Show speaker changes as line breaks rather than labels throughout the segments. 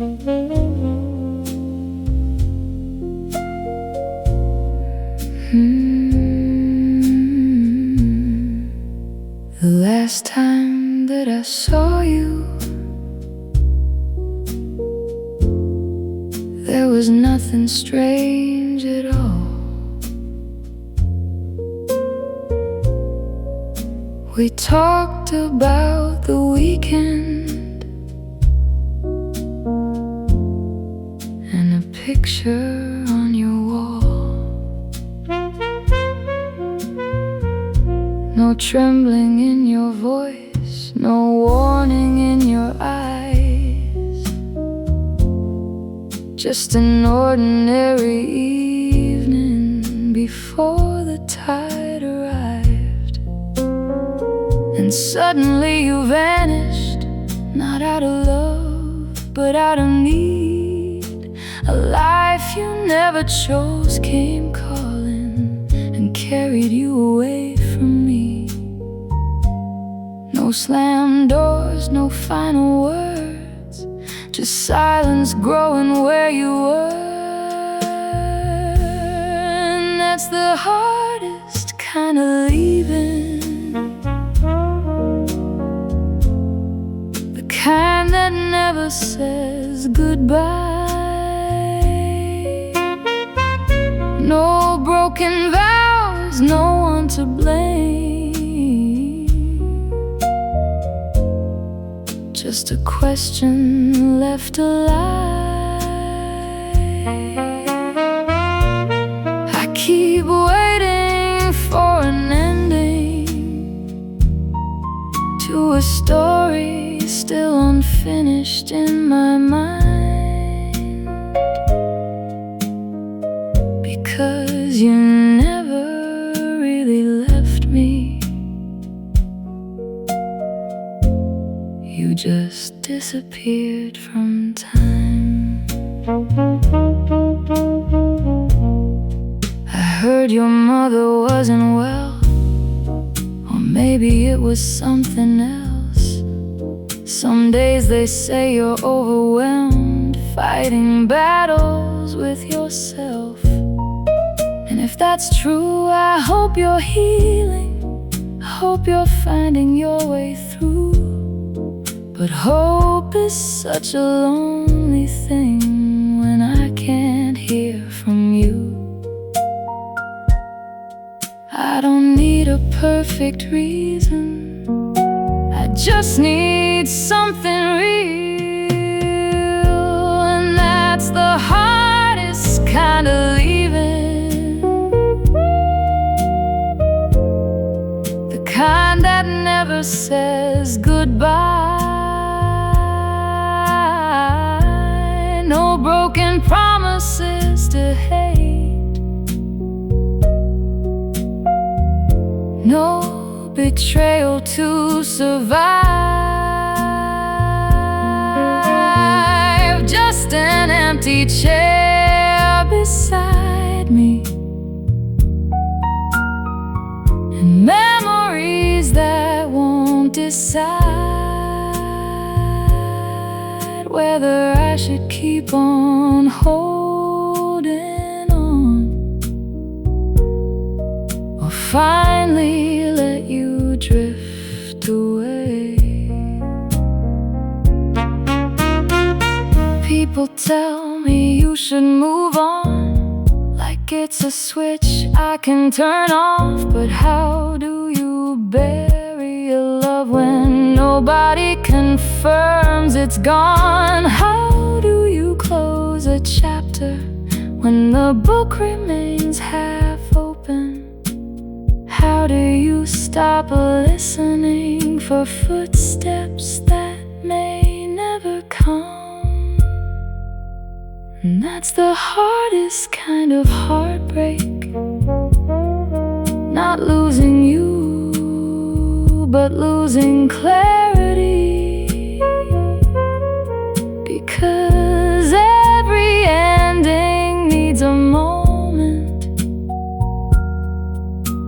The last time that I saw you, there was nothing strange at all. We talked about the weekend and a picture on your wall. No trembling in your voice, no warning in your eyes. Just an ordinary evening before the tide arrived. And suddenly you vanished, not out of love, but out of need. A life you never chose came calling and carried you away from me. No slammed doors, no final words, just silence growing where you were. And that's the hardest kind of leaving, the kind that never says goodbye. No broken vows, no one to blame, just a question left alive. I keep waiting for an ending to a story still unfinished in my mind, because you never really left me. You just disappeared from time. I heard your mother wasn't well, or maybe it was something else. Some days they say you're overwhelmed, fighting battles with yourself. And if that's true, I hope you're healing, I hope you're finding your way through. But hope is such a lonely thing when I can't hear from you. I don't need a perfect reason, I just need something real. And that's the hardest kind of leaving, the kind that never says goodbye. No broken promises to hate, no betrayal to survive. Just an empty chair beside me, and memories that won't decide whether I should keep on holding on, or finally let you drift away. People tell me you should move on, like it's a switch I can turn off. But how do you bury a love when nobody confirms it's gone? How do you close a chapter when the book remains half open? How do you stop listening for footsteps that may never come? And that's the hardest kind of heartbreak, not losing you, but losing clarity. Because every ending needs a moment,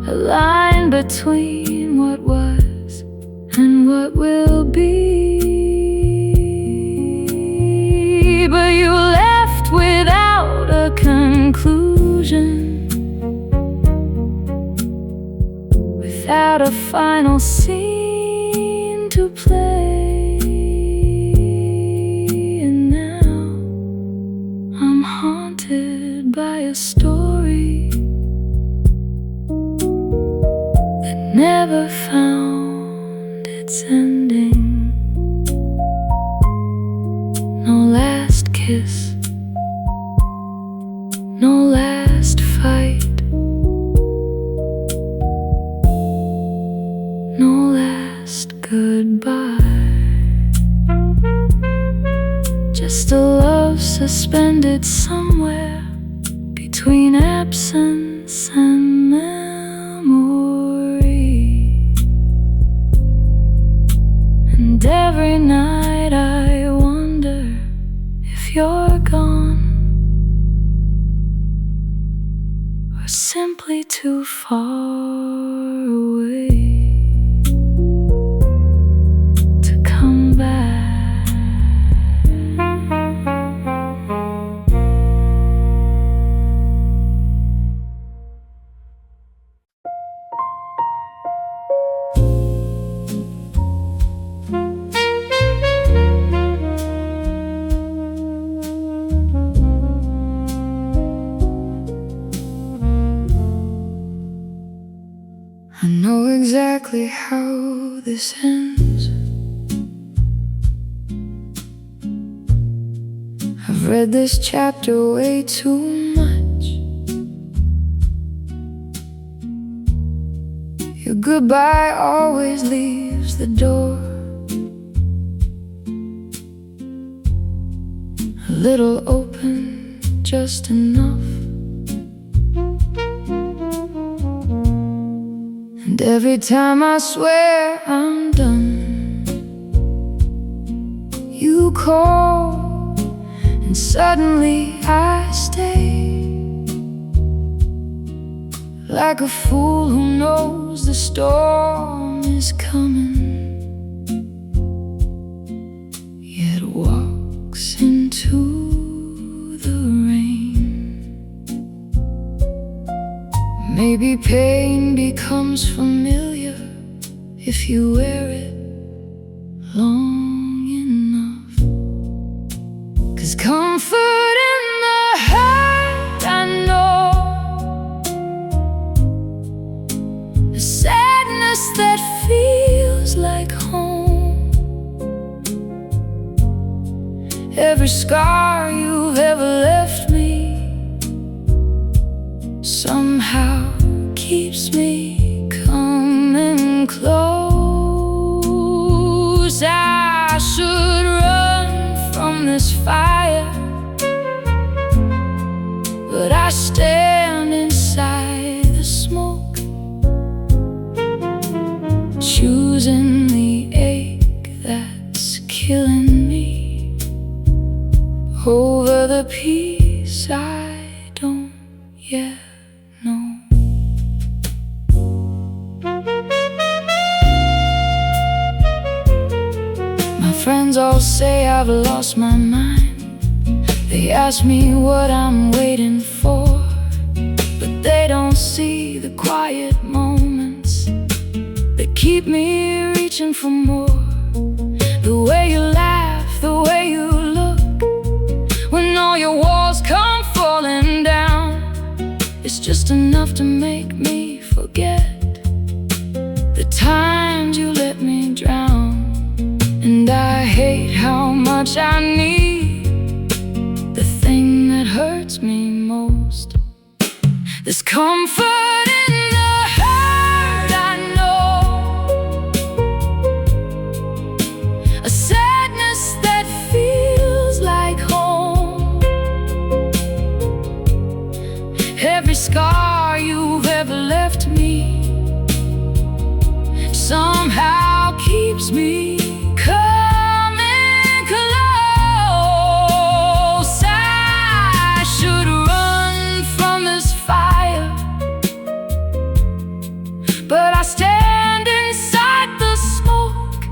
a line between what was and what will be. conclusion, without a final scene to play. And now I'm haunted by a story that never found its ending. No last kiss, no last fight, no last goodbye. Just a love suspended somewhere between absence and memory. And every night I wonder if you're gone, or simply too far away to come back. I know exactly how this ends. I've read this chapter way too much. Your goodbye always leaves the door a little open, just enough. And every time I swear I'm done, you call, and suddenly I stay, like a fool who knows the storm is coming, yet walks into the rain. Maybe pain becomes familiar if you wear it long enough. 'Cause comfort in the hurt, I know, a sadness that feels like home. Every scar you've ever left me somehow keeps me coming close. I should run from this fire, but I stand inside the smoke, choosing the ache that's killing me over the peace I don't yet know. My friends all say I've lost my mind. They ask me what I'm waiting for, but they don't see the quiet moments that keep me reaching for more. The way you laugh, the way you look, when all your walls come falling down, it's just enough to make me forget the times you let me drown. And I hate how much I need the thing that hurts me most. There's comfort in the hurt, I know, a sadness that feels like home. Every scar you've ever left me somehow keeps me coming close. I should run from this fire, but I stand inside the smoke,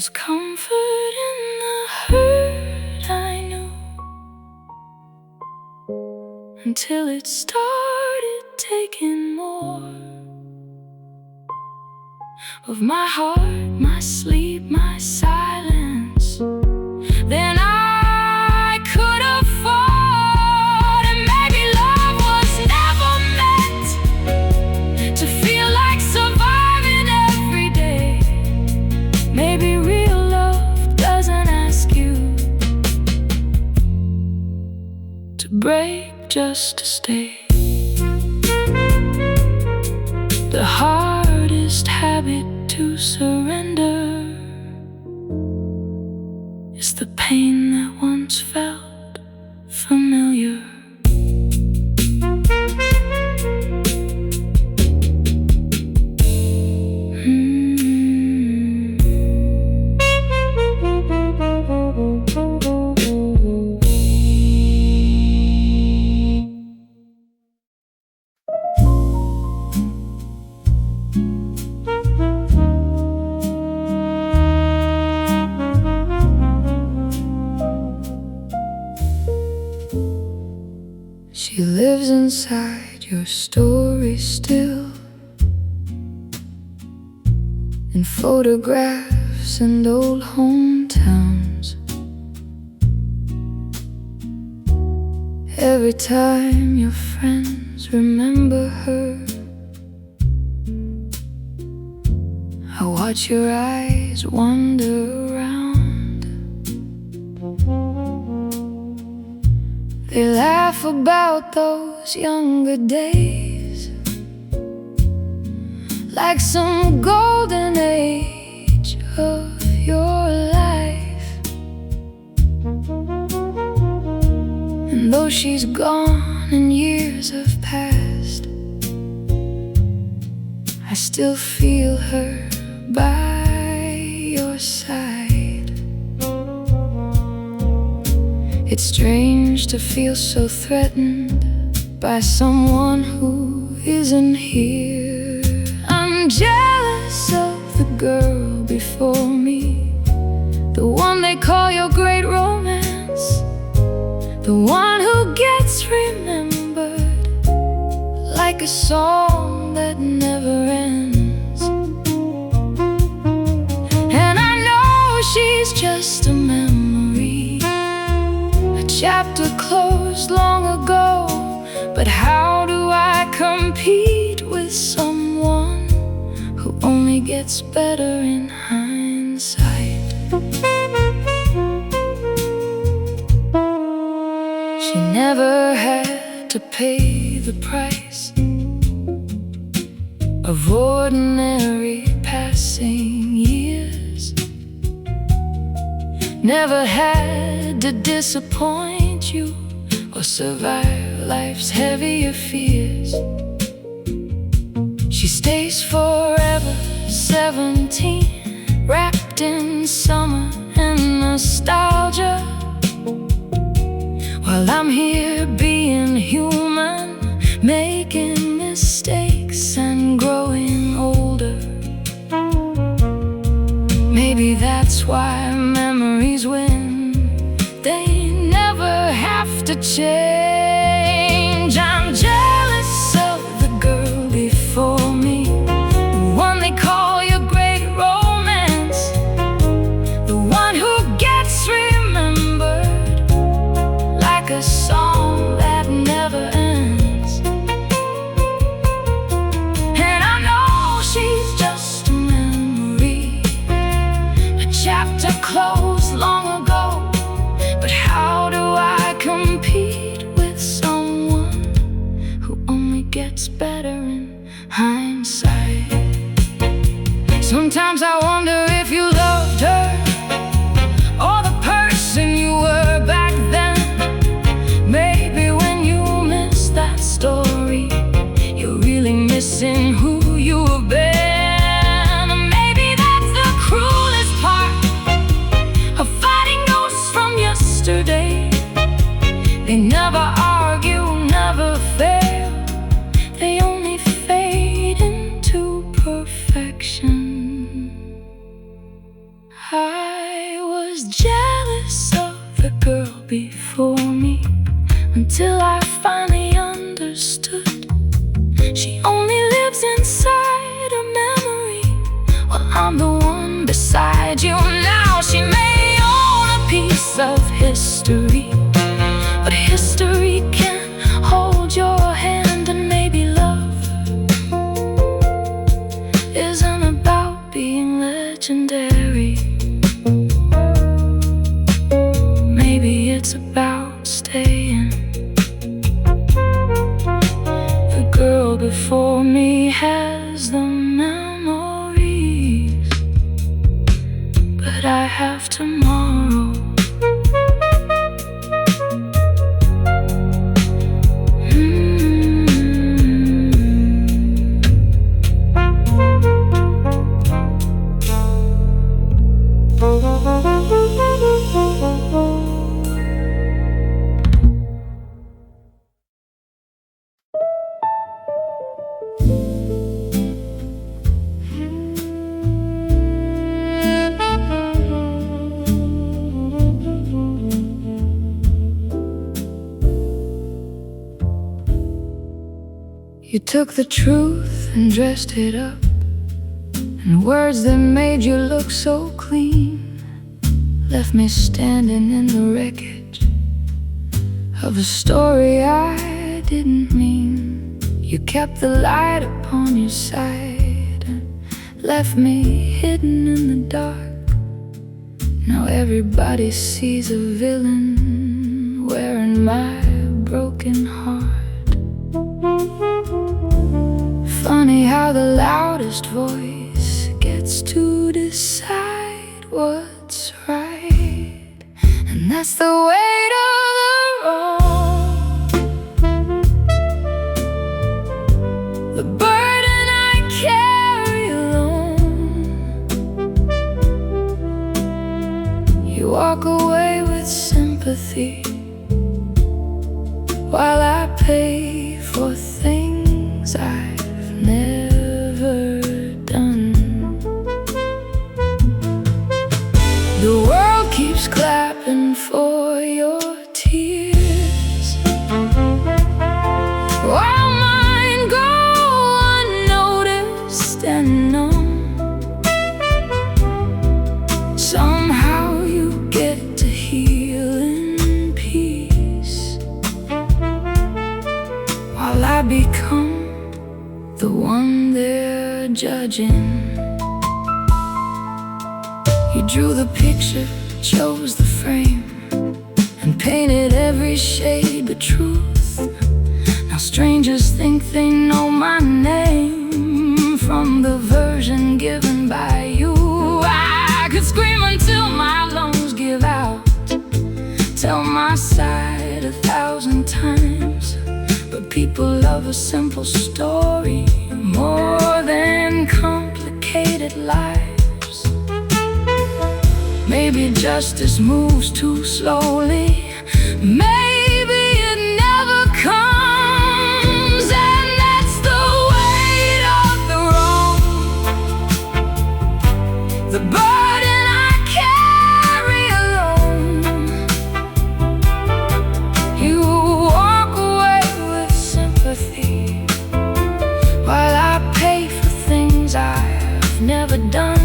was comfort in the hurt I knew, until it started taking more of my heart, my sleep, my silence than I could afford. And maybe love was never meant to feel like surviving every day. Maybe real love doesn't ask you to break just to stay. The hardest habit to surrender is the pain that once felt familiar. She lives inside your story still, in photographs and old hometowns. Every time your friends remember her, I watch your eyes wander around. They laugh about those younger days, like some golden age of your life. And though she's gone and years have passed, I still feel her by your side. It's strange to feel so threatened by someone who isn't here. I'm jealous of the girl before me, the one they call your great romance, the one who gets remembered like a song that never ends. And I know she's just a memory, a chapter closed long ago. But how do I compete with someone who only gets better in hindsight? She never had to pay the price of ordinary passing years, never had to disappoint you or survive life's heavier fears. She stays forever 17, wrapped in summer and nostalgia, while I'm here being human, making mistakes and growing older. Maybe that's why memories win, they never have to change. I'm jealous of the girl before me, the one they call your great romance, the one who gets remembered like a song that never ends. And I know she's just a memory, a chapter closed long ago. But how do I compete with someone who only gets better in hindsight? Sometimes I wonder if you loved her, or the person you were back then. Maybe when you miss that story, you're really missing who you have been. And maybe that's the cruelest part of fighting ghosts from yesterday. They never argue, never fail, they only fade into perfection. I was jealous of the girl before me, until I finally understood she only lives inside a memory. Well, I'm the one beside you now. She may own a piece of history, but history can't hold your hand. And maybe love isn't about being legendary. Maybe it's about staying. The girl before me has the memories, but I have tomorrow. You took the truth and dressed it up in words that made you look so clean. Left me standing in the wreckage of a story I didn't mean. You kept the light upon your side and left me hidden in the dark. Now everybody sees a villain wearing my broken heart. Funny how the loudest voice gets to decide what's right, and that's the weight of the wrong, the burden I carry alone. You walk away with sympathy while I pay for things I've never done. The world keeps clapping for your tears, while mine go unnoticed and numb. Somehow you get to heal in peace, while I become the one they're judging. You drew the picture, chose the frame, and painted every shade but truth. Now strangers think they know my name from the version given by you. I could scream until my lungs give out, tell my side 1,000 times, but people love a simple story more than complicated lives. Maybe justice moves too slowly, maybe it never comes, and that's the weight of the wrong, the burden I carry alone. You walk away with sympathy while I pay for things I've never done.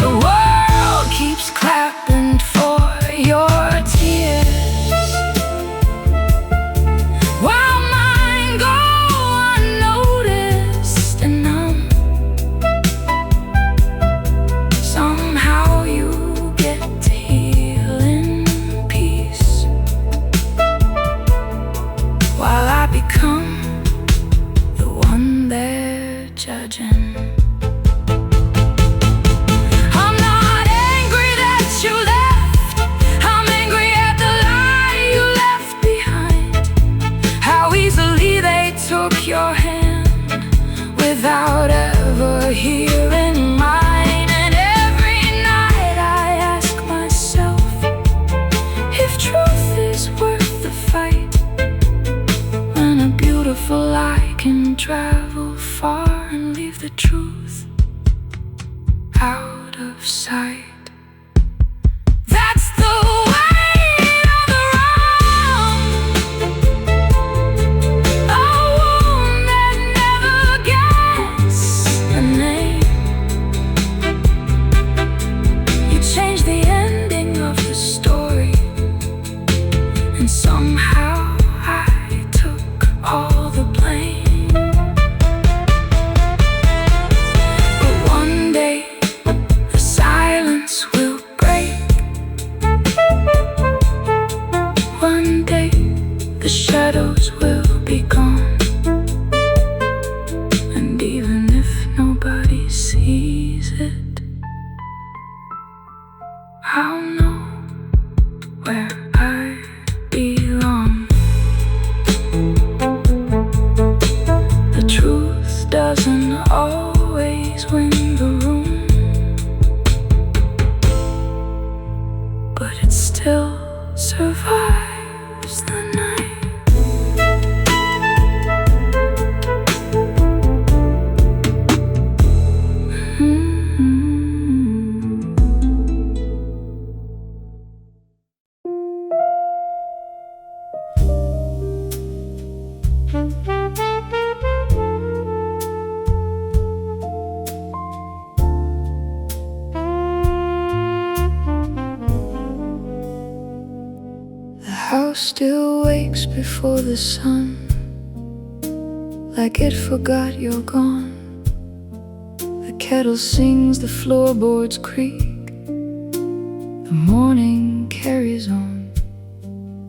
The world keeps clapping for your tears, while mine go unnoticed and numb. Somehow you get to heal in peace, while I become the one they're judging. I'm not angry that you left, I'm angry at the lie you left behind. How easily they took your hand without ever hearing mine. And every night I ask myself if truth is worth the fight, when a beautiful lie can travel far and leave the truth out of sight. That's the weight of the wrong, a wound that never gets a name. You changed the ending of the story, and somehow I took all the blame. But one day the silence will break. One day the shadows will be gone, and even if nobody sees it, I'll know where I belong. The truth doesn't always win the room, but it still survives the night. The house still wakes before the sun, like it forgot you're gone. The kettle sings, the floorboards creak, the morning carries on.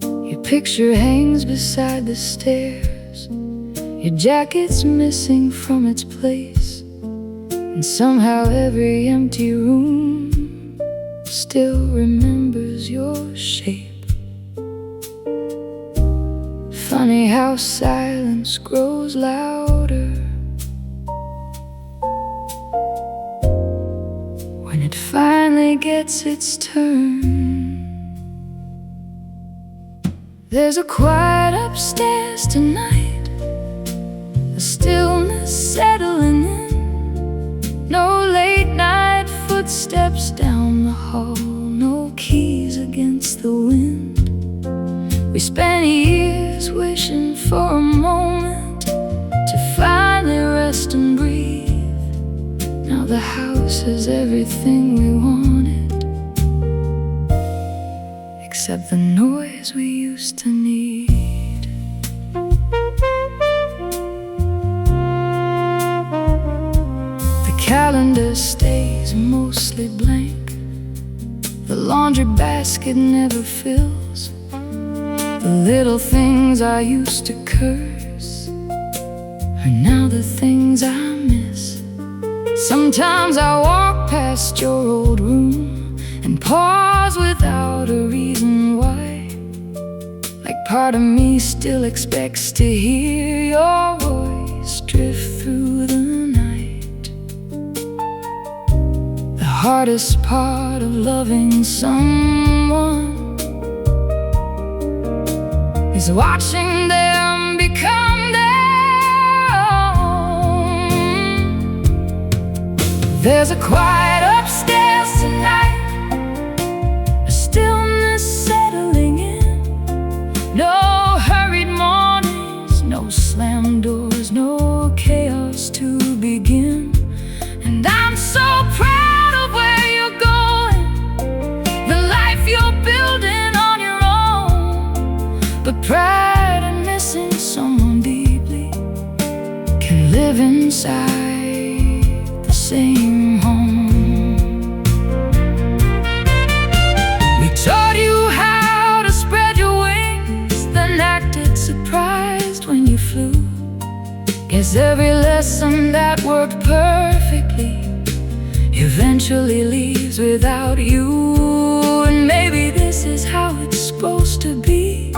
Your picture hangs beside the stairs, your jacket's missing from its place, and somehow every empty room still remembers your shape. Funny how silence grows louder when it finally gets its turn. There's a quiet upstairs tonight, a stillness settling in. No late night footsteps down the hall, no keys against the wind. We spent years wishing for a moment to finally rest and breathe. Now the house has everything we wanted, except the noise we used to need. The calendar stays mostly blank, the laundry basket never fills. The little things I used to curse are now the things I miss. Sometimes I walk past your old room and pause without a reason why, like part of me still expects to hear your voice drift through the night. The hardest part of loving someone is watching them become their own. There's a quiet upstairs tonight, a stillness settling in. No hurried mornings, no slammed doors, no chaos to begin. And I'm so proud of where you're going, the life you're building on your own. But pride and missing someone deeply can live inside the same home. We taught you how to spread your wings, then acted surprised when you flew. Guess every lesson that worked perfectly eventually leaves without you. And maybe this is how it's supposed to be.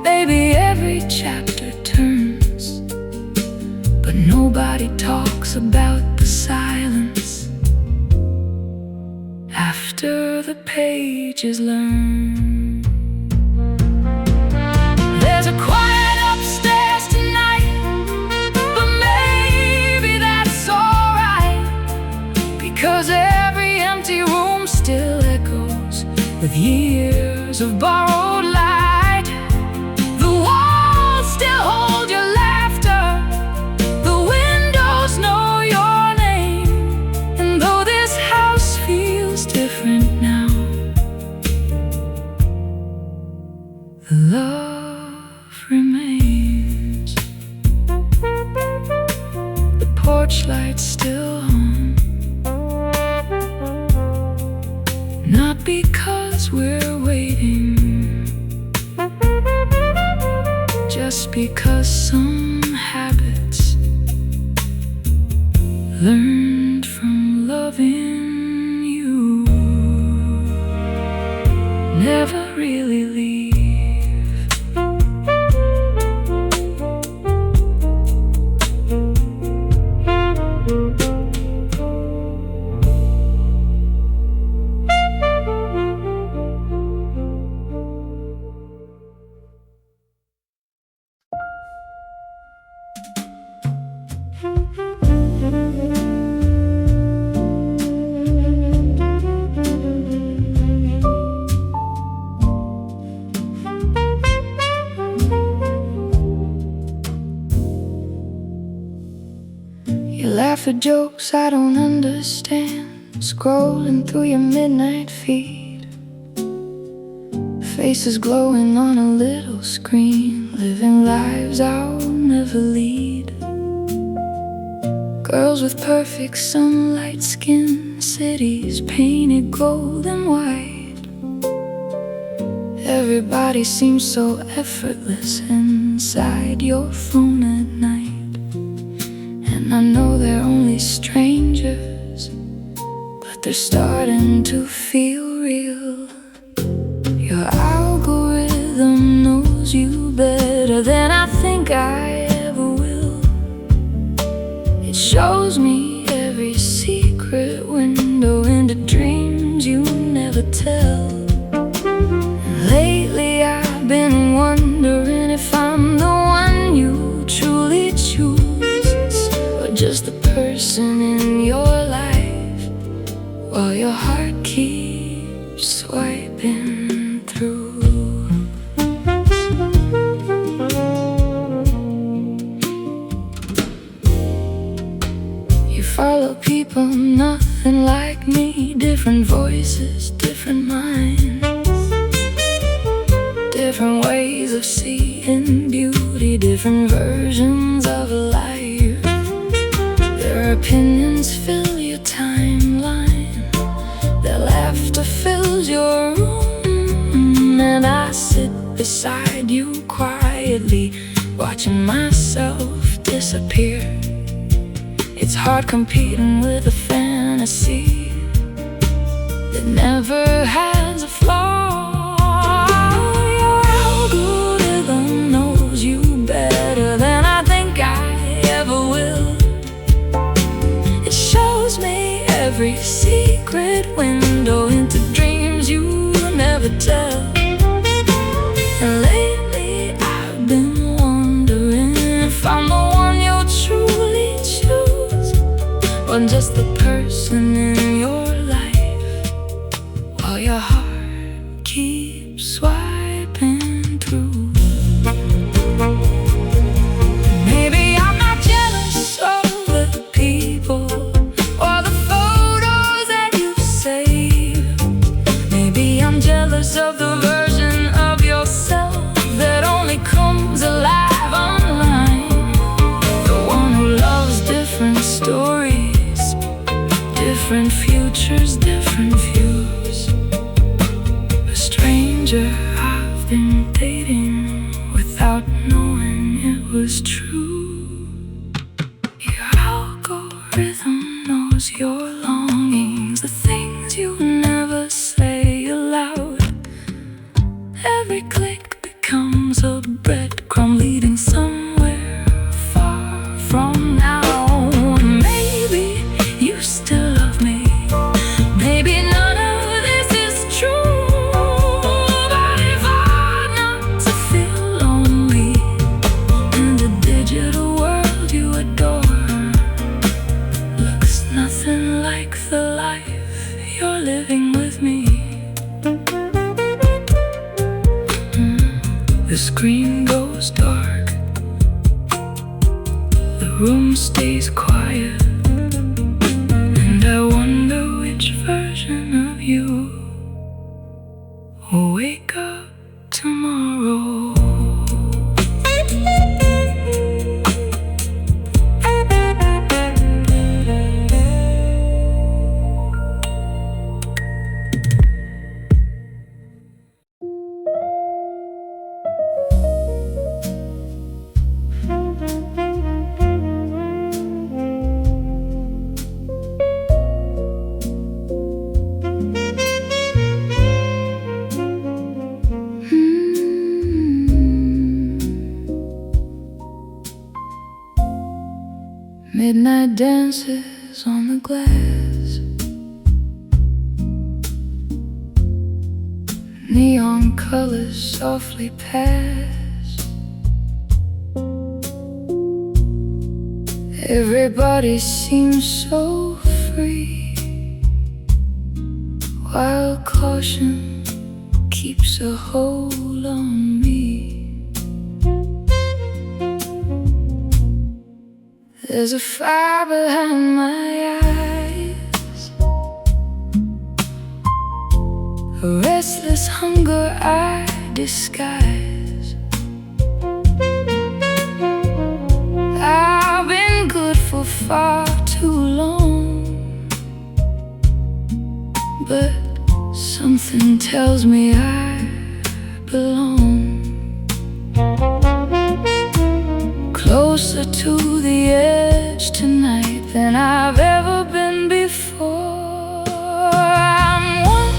Maybe every chapter turns, but nobody talks about the silence after the page is learned. There's a quiet upstairs tonight, but maybe that's alright, because with years of borrowed light. The walls still hold your laughter, the windows know your name. And though this house feels different now, the love remains. The porch light's still on, not because we're waiting, just because some habits learned from loving you never really leave. You laugh at jokes I don't understand, scrolling through your midnight feed. Faces glowing on a little screen, living lives I'll never lead. Girls with perfect sunlight skin, cities painted gold and white. Everybody seems so effortless inside your phone at night. And I know they're only strangers, but they're starting to feel real. Your algorithm knows you better than I think I ever will. It shows me every secret window into dreams you never tell. And lately I've been wondering if I'm the one you truly choose, just the person in your life, while your heart keeps swiping through. You follow people nothing like me, different voices, different minds, different ways of seeing beauty, different versions of life. Their opinions fill your timeline, their laughter fills your room. And I sit beside you quietly, watching myself disappear. It's hard competing with a fantasy that never has a flaw. Your algorithm knows you better than I think I ever will. It shows me every secret window into dreams you never tell. And lately I've been wondering if I'm the one you'll truly choose, or just the person in your life, while your heart keeps swiping through. Maybe I'm not jealous of the people or the photos that you save. Maybe I'm jealous of the version of yourself that only comes alive online. The one who loves different stories, different futures, different views. A stranger I've been dating without knowing it was true. Your algorithm knows your longings, the things you never say aloud. Every click becomes a breadcrumb leading somewhere far from now. Maybe you still love me, maybe none of this is true. But if I'm not to feel lonely in the digital world you adore, looks nothing like the life you're living with me. everybody's quiet, and I wonder which version of you will wake up tomorrow. Midnight dances on the glass, neon colors softly pass. Everybody seems so free, while caution keeps a hold on me. There's a fire behind my eyes, a restless hunger I disguise. I've been good for far too long, but something tells me I belong closer to the edge tonight than I've ever been before. I'm one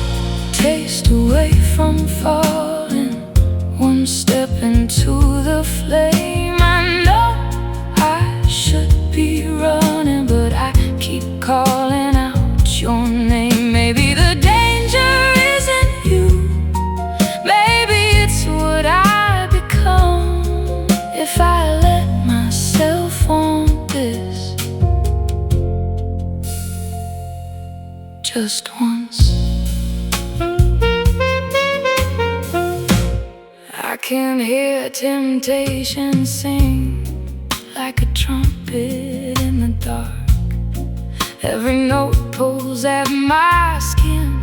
taste away from falling, one step into the flame. I know I should be running, but I keep calling out your name. Maybe the danger isn't you, maybe it's what I become if I let myself on this just once. I can hear temptation sing like a trumpet in the dark. Every note pulls at my skin,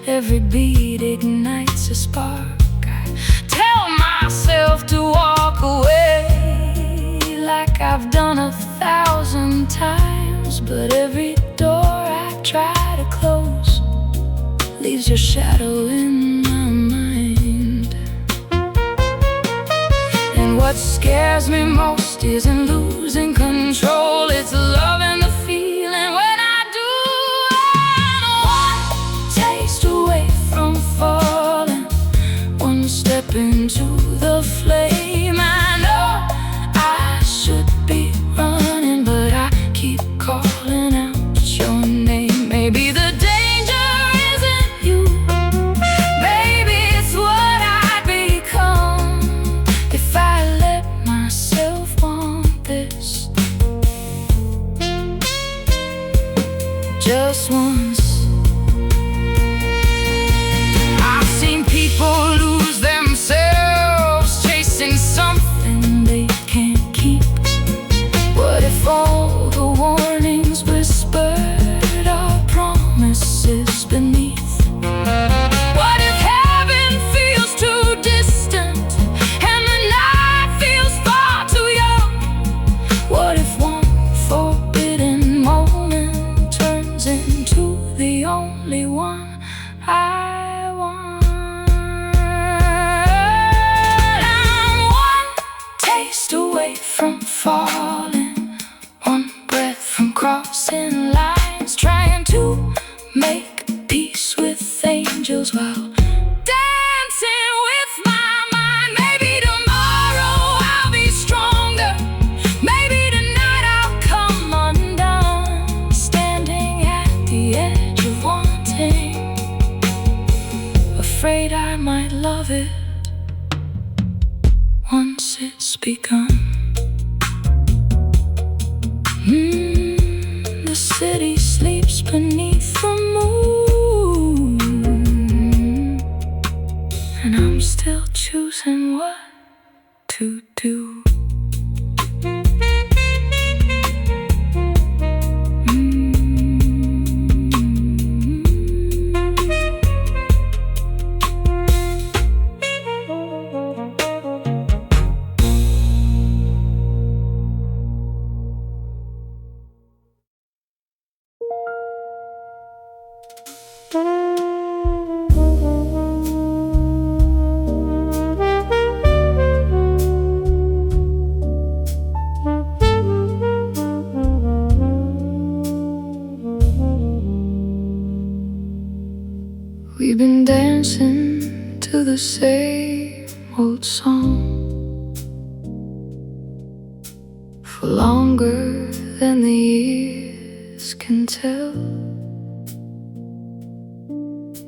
every beat ignites a spark. I tell myself to walk away like I've done 1,000 times, but every door I try to close leaves your shadow in my mind. And what scares me most isn't losing control, it's loving the feeling when I do. I'm one taste away from falling, one step into the flame. I know I should be running, but I keep calling out your name. Maybe the danger isn't you, maybe it's what I become if I let myself want this just once. I've seen people lose themselves chasing something they can't keep. What if all the warnings whispered are promises beneath? What if heaven feels too distant and the night feels far too young? What if one forbidden moment turns into the only one I want? I'm one taste away from falling, one breath from crossing lines, trying to make peace with angels while dancing with my mind. Maybe tomorrow I'll be stronger, maybe tonight I'll come undone, standing at the edge of wanting, afraid I might love it once it's begun. The city sleeps beneath the moon, and I'm still choosing what to do. We've been dancing to the same old song for longer than the years can tell.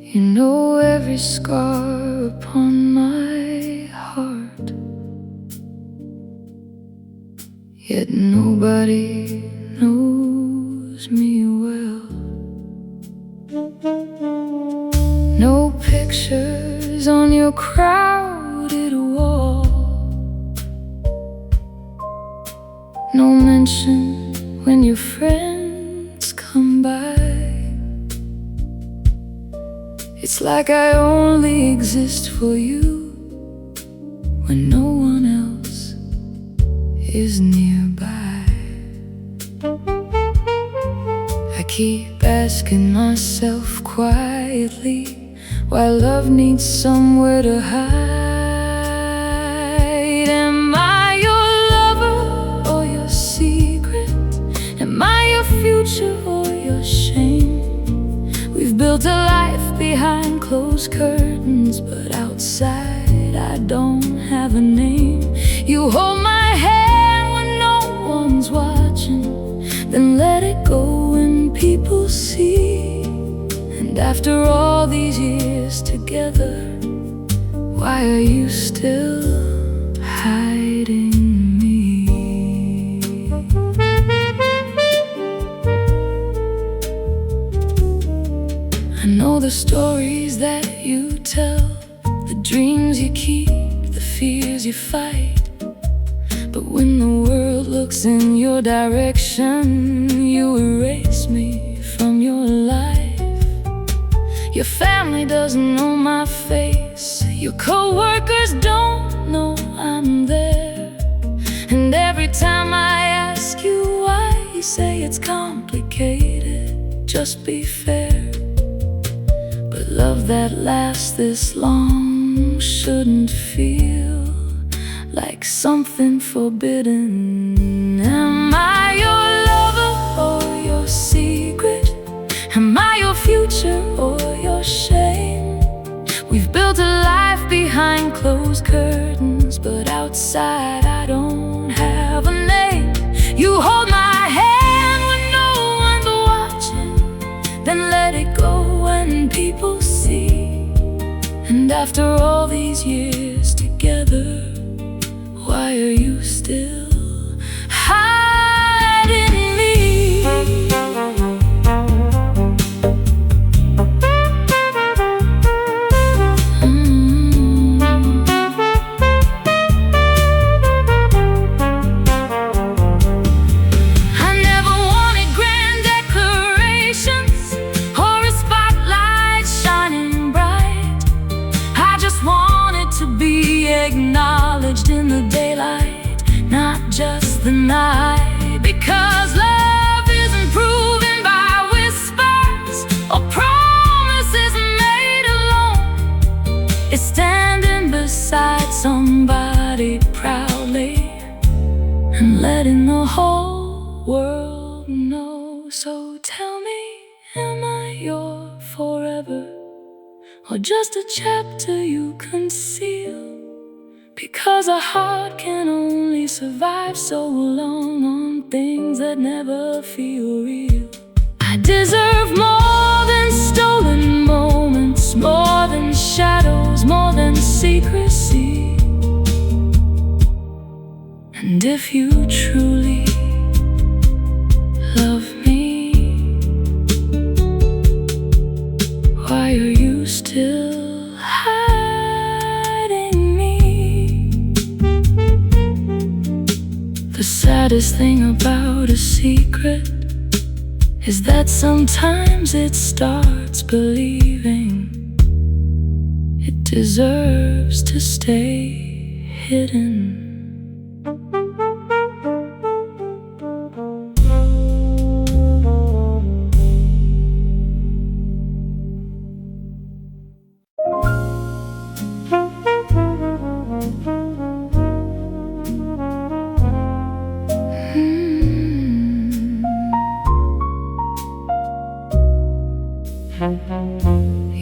You know every scar upon my heart, yet nobody knows me well. No pictures on your crowded wall, no mention when your friends come by. It's like I only exist for you when no one else is nearby. I keep asking myself quietly why love needs somewhere to hide. Am I your lover or your secret? Am I your future or your shame? We've built a life behind closed curtains, but outside I don't have a name. You hold my hand when no one's watching, then let it go when people see. And after all these years together, why are you still hiding me? I know the stories that you tell, the dreams you keep, the fears you fight. But when the world looks in your direction, you erase me from your life. Your family doesn't know my face, your co-workers don't know I'm there. And every time I ask you why, you say it's complicated, just be fair. But love that lasts this long shouldn't feel like something forbidden. Am I your lover or your secret? Am I your future or your shame? We've built a life behind closed curtains, but outside I don't have a name. You hold my hand when no one's watching, then let it go when people see. And after all these years together, why are you still hiding me? I never wanted grand decorations or a spotlight shining bright. I just wanted to be acknowledged in the daylight, not just the night. Because love isn't proven by whispers or promises made alone. It's standing beside somebody proudly and letting the whole world know. So tell me, am I your forever or just a chapter you conceal? Because a heart can only survive so long on things that never feel real. I deserve more than stolen moments, more than shadows, more than secrecy. And if you truly love me, why are you still hiding me? The saddest thing about a secret is that sometimes it starts believing it deserves to stay hidden.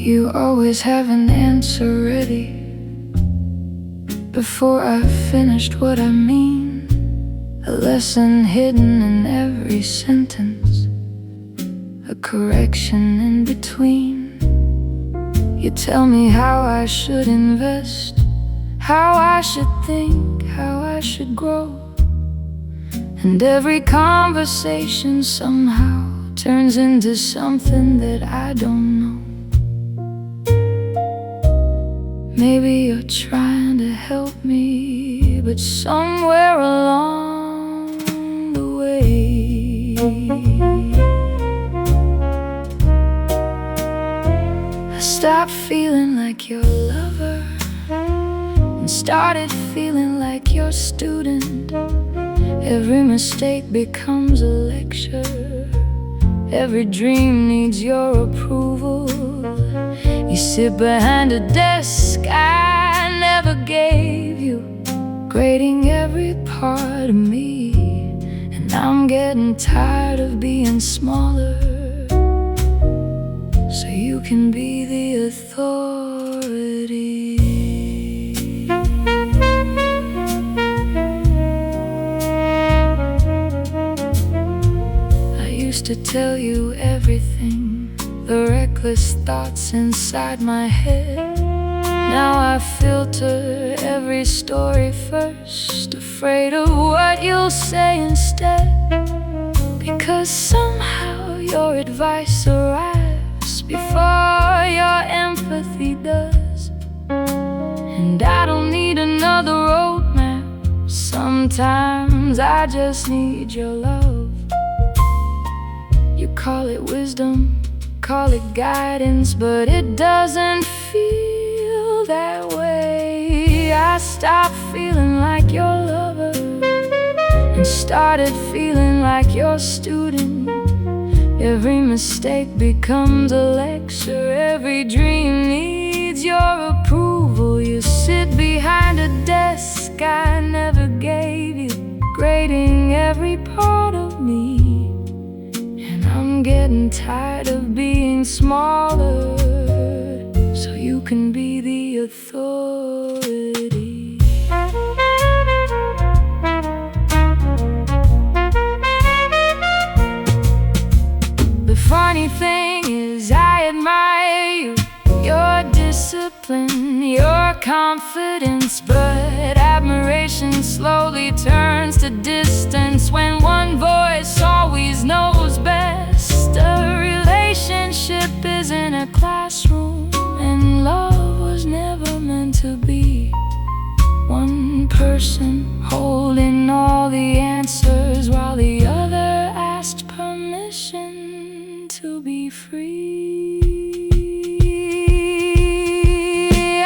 You always have an answer ready before I've finished what I mean. A lesson hidden in every sentence, a correction in between. You tell me how I should invest, how I should think, how I should grow. And every conversation somehow turns into something that I don't know. Maybe you're trying to help me, but somewhere along the way I stopped feeling like your lover and started feeling like your student. Every mistake becomes a lecture, every dream needs your approval. You sit behind a desk I never gave you, grading every part of me. And I'm getting tired of being smaller, so you can be the authority. I used to tell you everything, the reckless thoughts inside my head. Now I filter every story first, afraid of what you'll say instead. Because somehow your advice arrives before your empathy does. And I don't need another roadmap, sometimes I just need your love. You call it wisdom, call it guidance, but it doesn't feel that way. I stopped feeling like your lover and started feeling like your student. Every mistake becomes a lecture, every dream needs your approval. You sit behind a desk I never gave you, grading every part of me. I'm getting tired of being smaller, so you can be the authority. The funny thing is I admire you, your discipline, your confidence, but admiration slowly turns to distance when one voice always knows best. A relationship isn't a classroom, and love was never meant to be one person holding all the answers while the other asked permission to be free.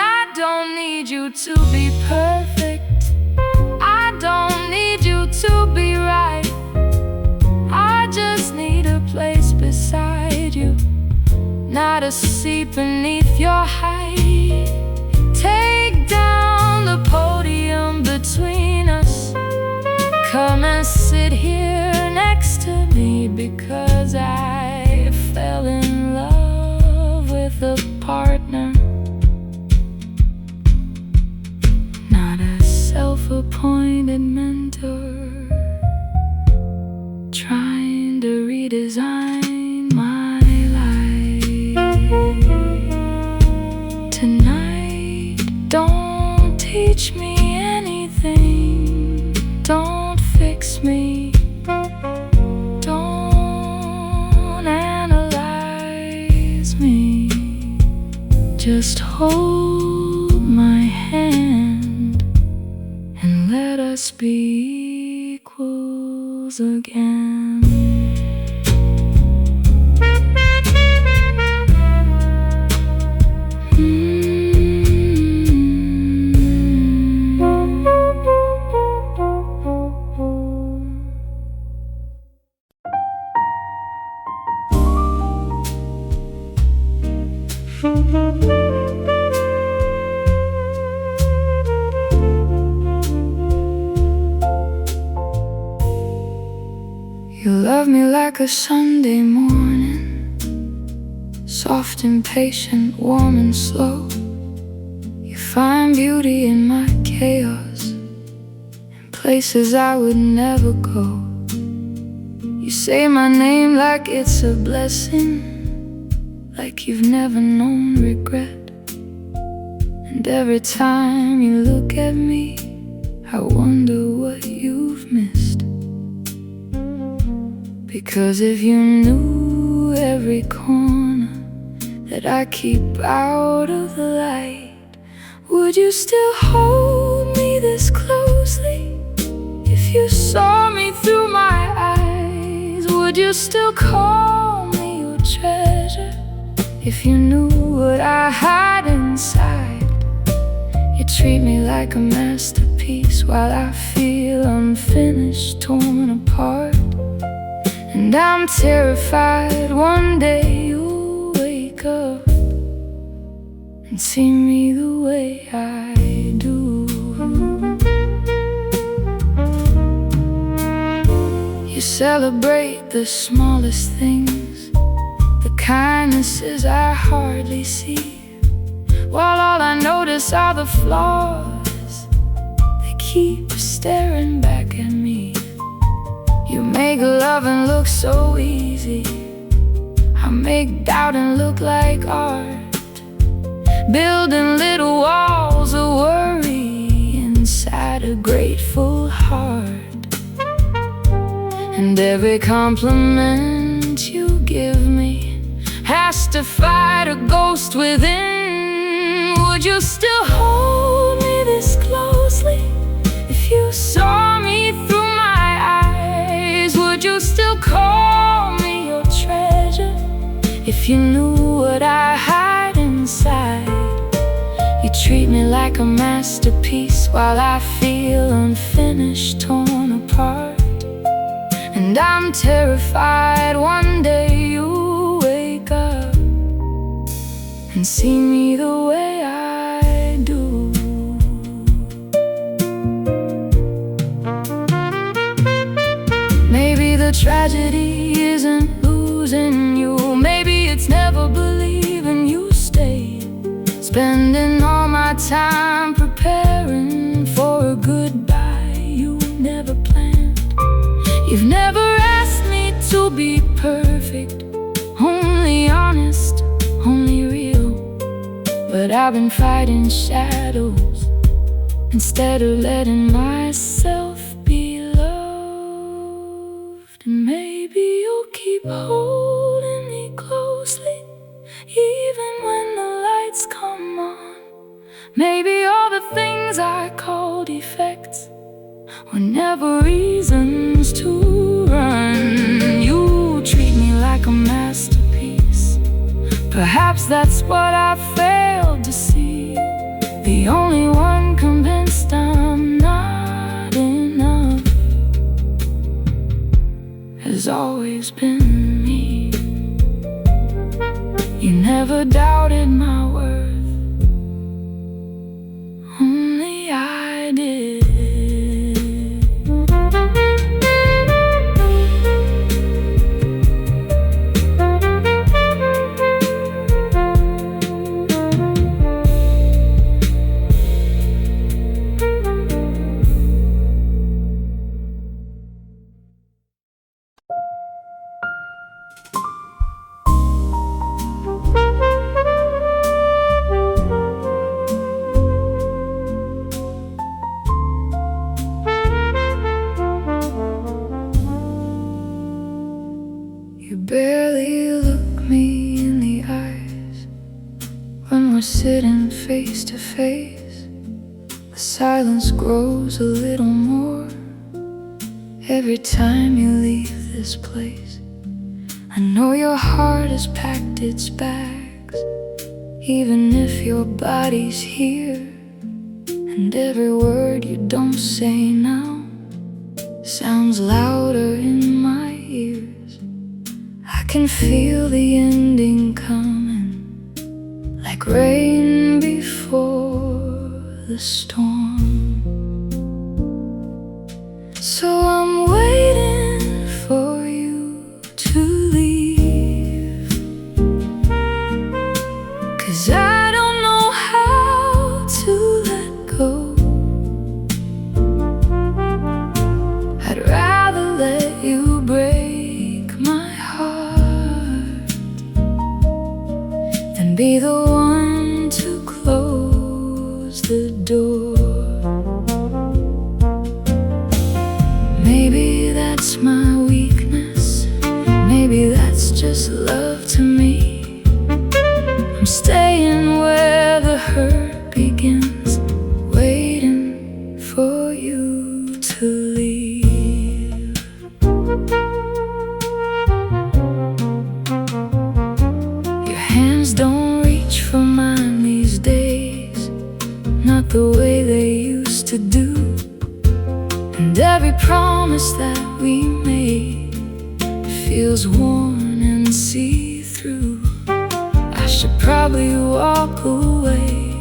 I don't need you to be perfect, I don't need you to be right. I just need a place beside you, not a seat beneath your height. Take down the podium between us, come and sit here next to me, because I fell in love with a partner, not a self-appointed mentor trying to redesign my life. Tonight, don't teach me anything, don't fix me, don't analyze me. Just hold my hand and let us be equals again. You love me like a Sunday morning, soft and patient, warm and slow. You find beauty in my chaos, in places I would never go. You say my name like it's a blessing, like you've never known regret. And every time you look at me, I wonder what you've missed. Because if you knew every corner that I keep out of the light, would you still hold me this closely? If you saw me through my eyes, would you still call me your treasure? If you knew what I hide inside, you'd treat me like a masterpiece while I feel unfinished, torn apart. And I'm terrified one day you'll wake up and see me the way I do. You celebrate the smallest things, the kindnesses I hardly see, while all I notice are the flaws. They keep staring back at me. You make loving look so easy, I make doubting look like art, building little walls of worry inside a grateful heart. And every compliment you give me has to fight a ghost within. Would you still hold me this closely? If you saw me through my eyes, would you still call me your treasure? If you knew what I hide inside, you treat me like a masterpiece while I feel unfinished, torn apart. And I'm terrified one day you'll wake up and see me the way I do. Maybe the tragedy isn't losing you, maybe it's never believing you stayed, spending all my time preparing for a goodbye you never planned. You've never asked me to be perfect, only honest, only real. But I've been fighting shadows instead of letting myself be loved. And maybe you'll keep holding me closely even when the lights come on. Maybe all the things I call defects were never reasons to run. You treat me like a masterpiece. Perhaps that's what I failed to see. The only one convinced I'm not enough has always been me. You never doubted my worth, only I did. You barely look me in the eyes when we're sitting face to face. The silence grows a little more every time you leave this place. I know your heart has packed its bags, even if your body's here. And every word you don't say now sounds louder in my ears. I can feel the ending coming, like rain before the storm. So I'm waiting for you to leave. be the one to close the door. Maybe that's my weakness, maybe that's just love to me. I'm staying where the hurt begins, waiting for you to leave. Your hands don't reach for mine these days, not the way they used to do. And every promise that we made feels worn and see-through. I should probably walk away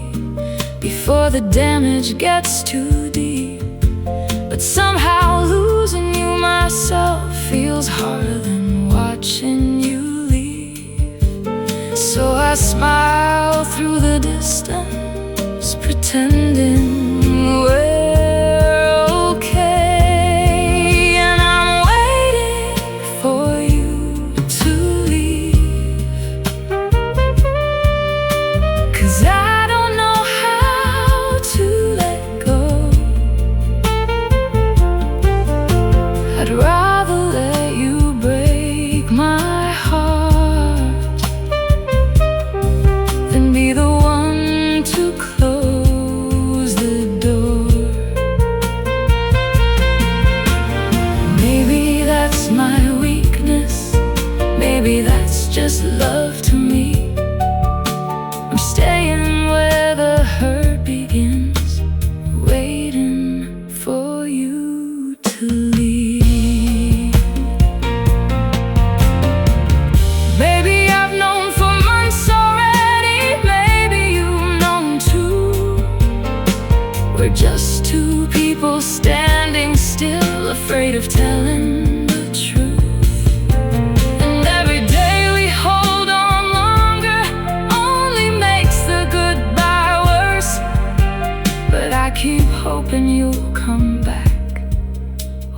before the damage gets too deep. But somehow losing you myself feels harder than watching you leave. So I smile through the distance, pretending we're okay. And I'm waiting for you to leave, 'cause I don't know how to let go. I'd rather let you break my heart than be the one to close the door. Maybe that's my weakness, maybe that's just love to me. I'm staying where the hurt begins, waiting for you to leave. Maybe I've known for months already, maybe you've known too. We're just two people standing still, afraid of telling the truth. And every day we hold on longer only makes the goodbye worse. But I keep hoping you'll come back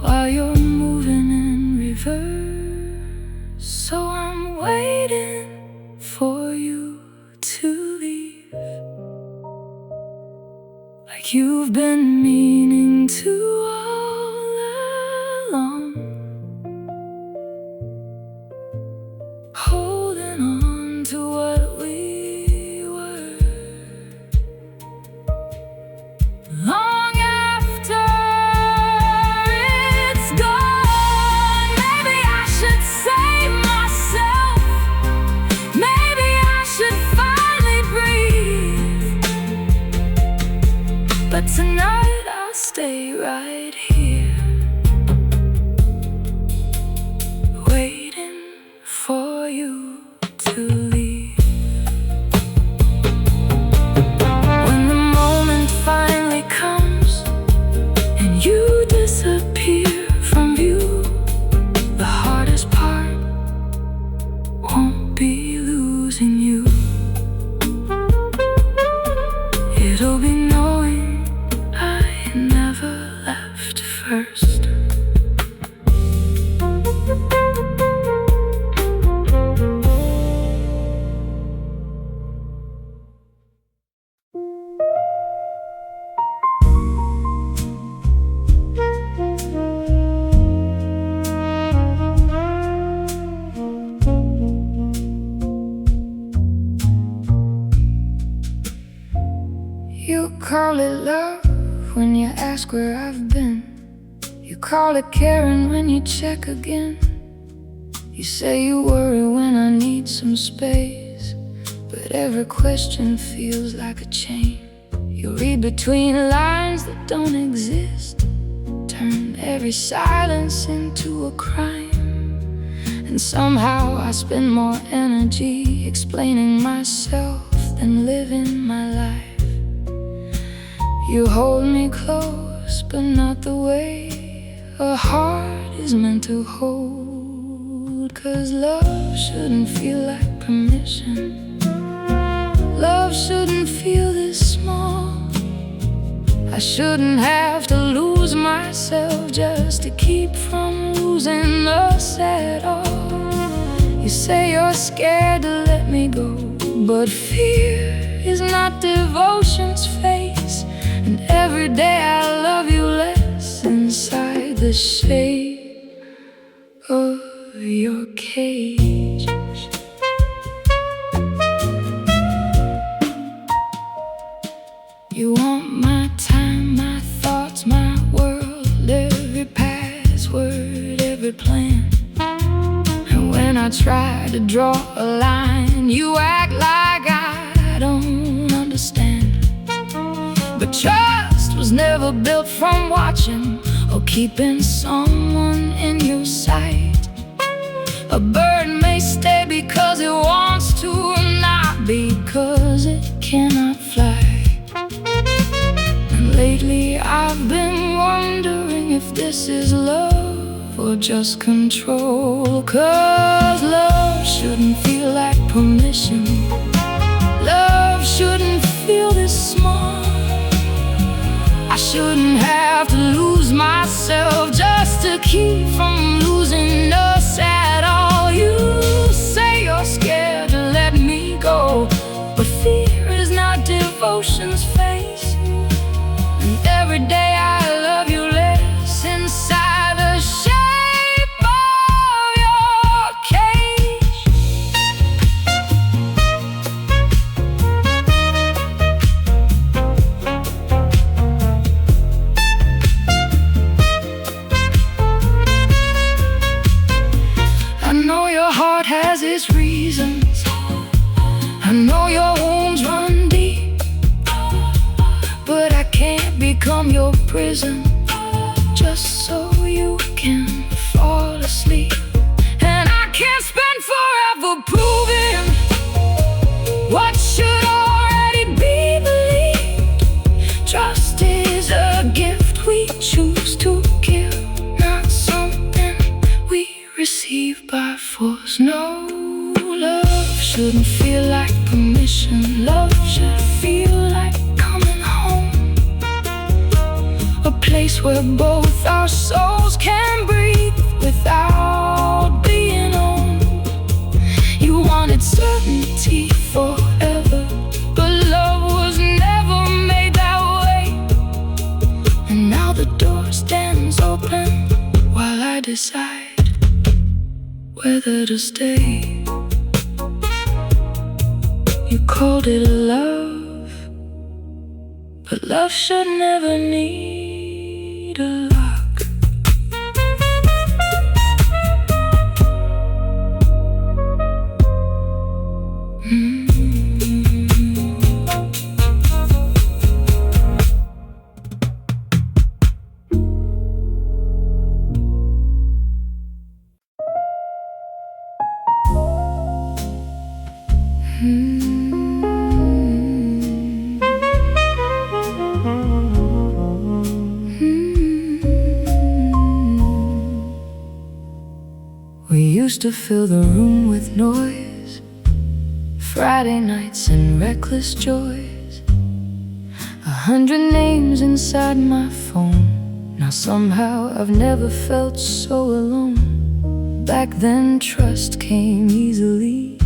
while you're moving in reverse. So I'm waiting for you to leave, like you've been meaning to all along. Holding on to what we were, long after it's gone. Maybe I should save myself, maybe I should finally breathe. But tonight I'll stay right here, waiting for you to leave. When the moment finally comes and you disappear from view, the hardest part won't be losing you. It'll be knowing I never left first. You call it love when you ask where I've been. You call it caring when you check again. You say you worry when I need some space, but every question feels like a chain. You read between lines that don't exist, turn every silence into a crime. And somehow I spend more energy explaining myself than living my life. You hold me close, but not the way a heart is meant to hold. 'Cause love shouldn't feel like permission, love shouldn't feel this small. I shouldn't have to lose myself just to keep from losing us at all. You say you're scared to let me go, But fear is not devotion's face, and every day I love you less inside the shade of your cage. You want my time, my thoughts, my world, every password, every plan. And when I try to draw a line, you act like I don't understand. But trust was never built from watching or keeping someone in your sight. A bird may stay because it wants to, not because it cannot fly. And lately I've been wondering if this is love or just control. 'Cause love shouldn't feel like permission. Love shouldn't feel this small. I shouldn't have to lose myself just to keep from losing us at all. You say you're scared to let me go, but fear is not devotion's face. And every day I love you less inside the shape of your cage. I know your heart has its reasons. I know your wounds run deep, but I can't become your prison just so you can fall asleep. And I can't spend forever proving what should already be believed. Trust is a gift we choose to give, not something we receive by force. No, love shouldn't feel like permission. Love should feel like coming home, a place where both our souls can breathe without being owned. You wanted certainty forever, but love was never made that way. And now the door stands open while I decide whether to stay. You called it love, but love should never need a lock. We used to fill the room with noise, Friday nights and reckless joys. 100 names inside my phone. Now somehow I've never felt so alone. Back then trust came easily,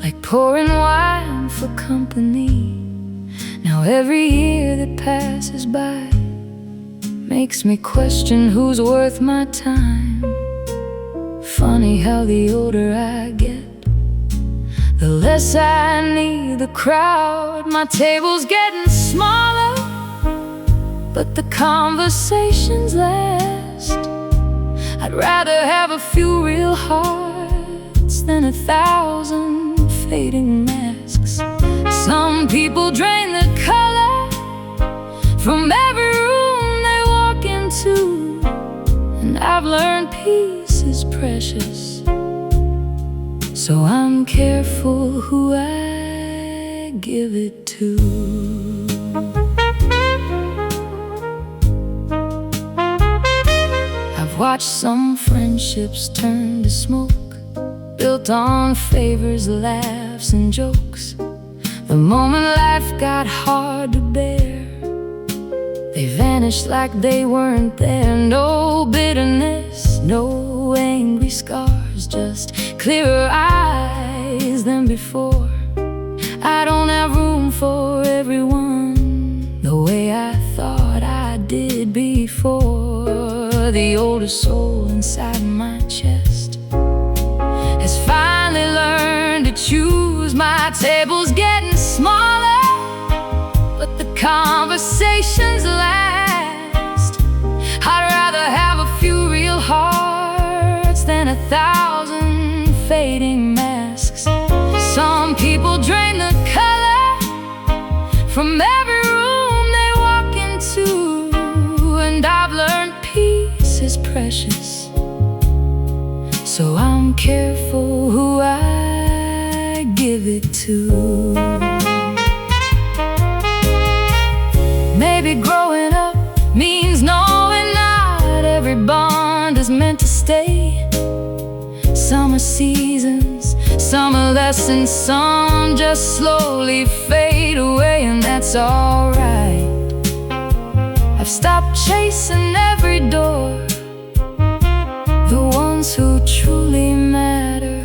like pouring wine for company. Now every year that passes by makes me question who's worth my time. Funny how the older I get, the less I need the crowd. My table's getting smaller, but the conversations last. I'd rather have a few real hearts than 1,000 fading masks. Some people drain the color from every room they walk into, and I've learned peace is precious, so I'm careful who I give it to. I've watched some friendships turn to smoke, built on favors, laughs, and jokes. The moment life got hard to bear, they vanished like they weren't there. No bitterness, no angry scars, just clearer eyes than before. for everyone the way I thought I did before. The older soul inside my chest has finally learned to choose. My table's getting smaller, but the conversations last. I'd rather have a few real hearts than 1,000 fading masks. Some people drain the color from every room they walk into, and I've learned peace is precious, so I'm careful who I give it to. Maybe growing up means knowing not every bond is meant to stay. Some are seasons, some are lessons, some just slowly fade away, and that's alright. I've stopped chasing every door. The ones who truly matter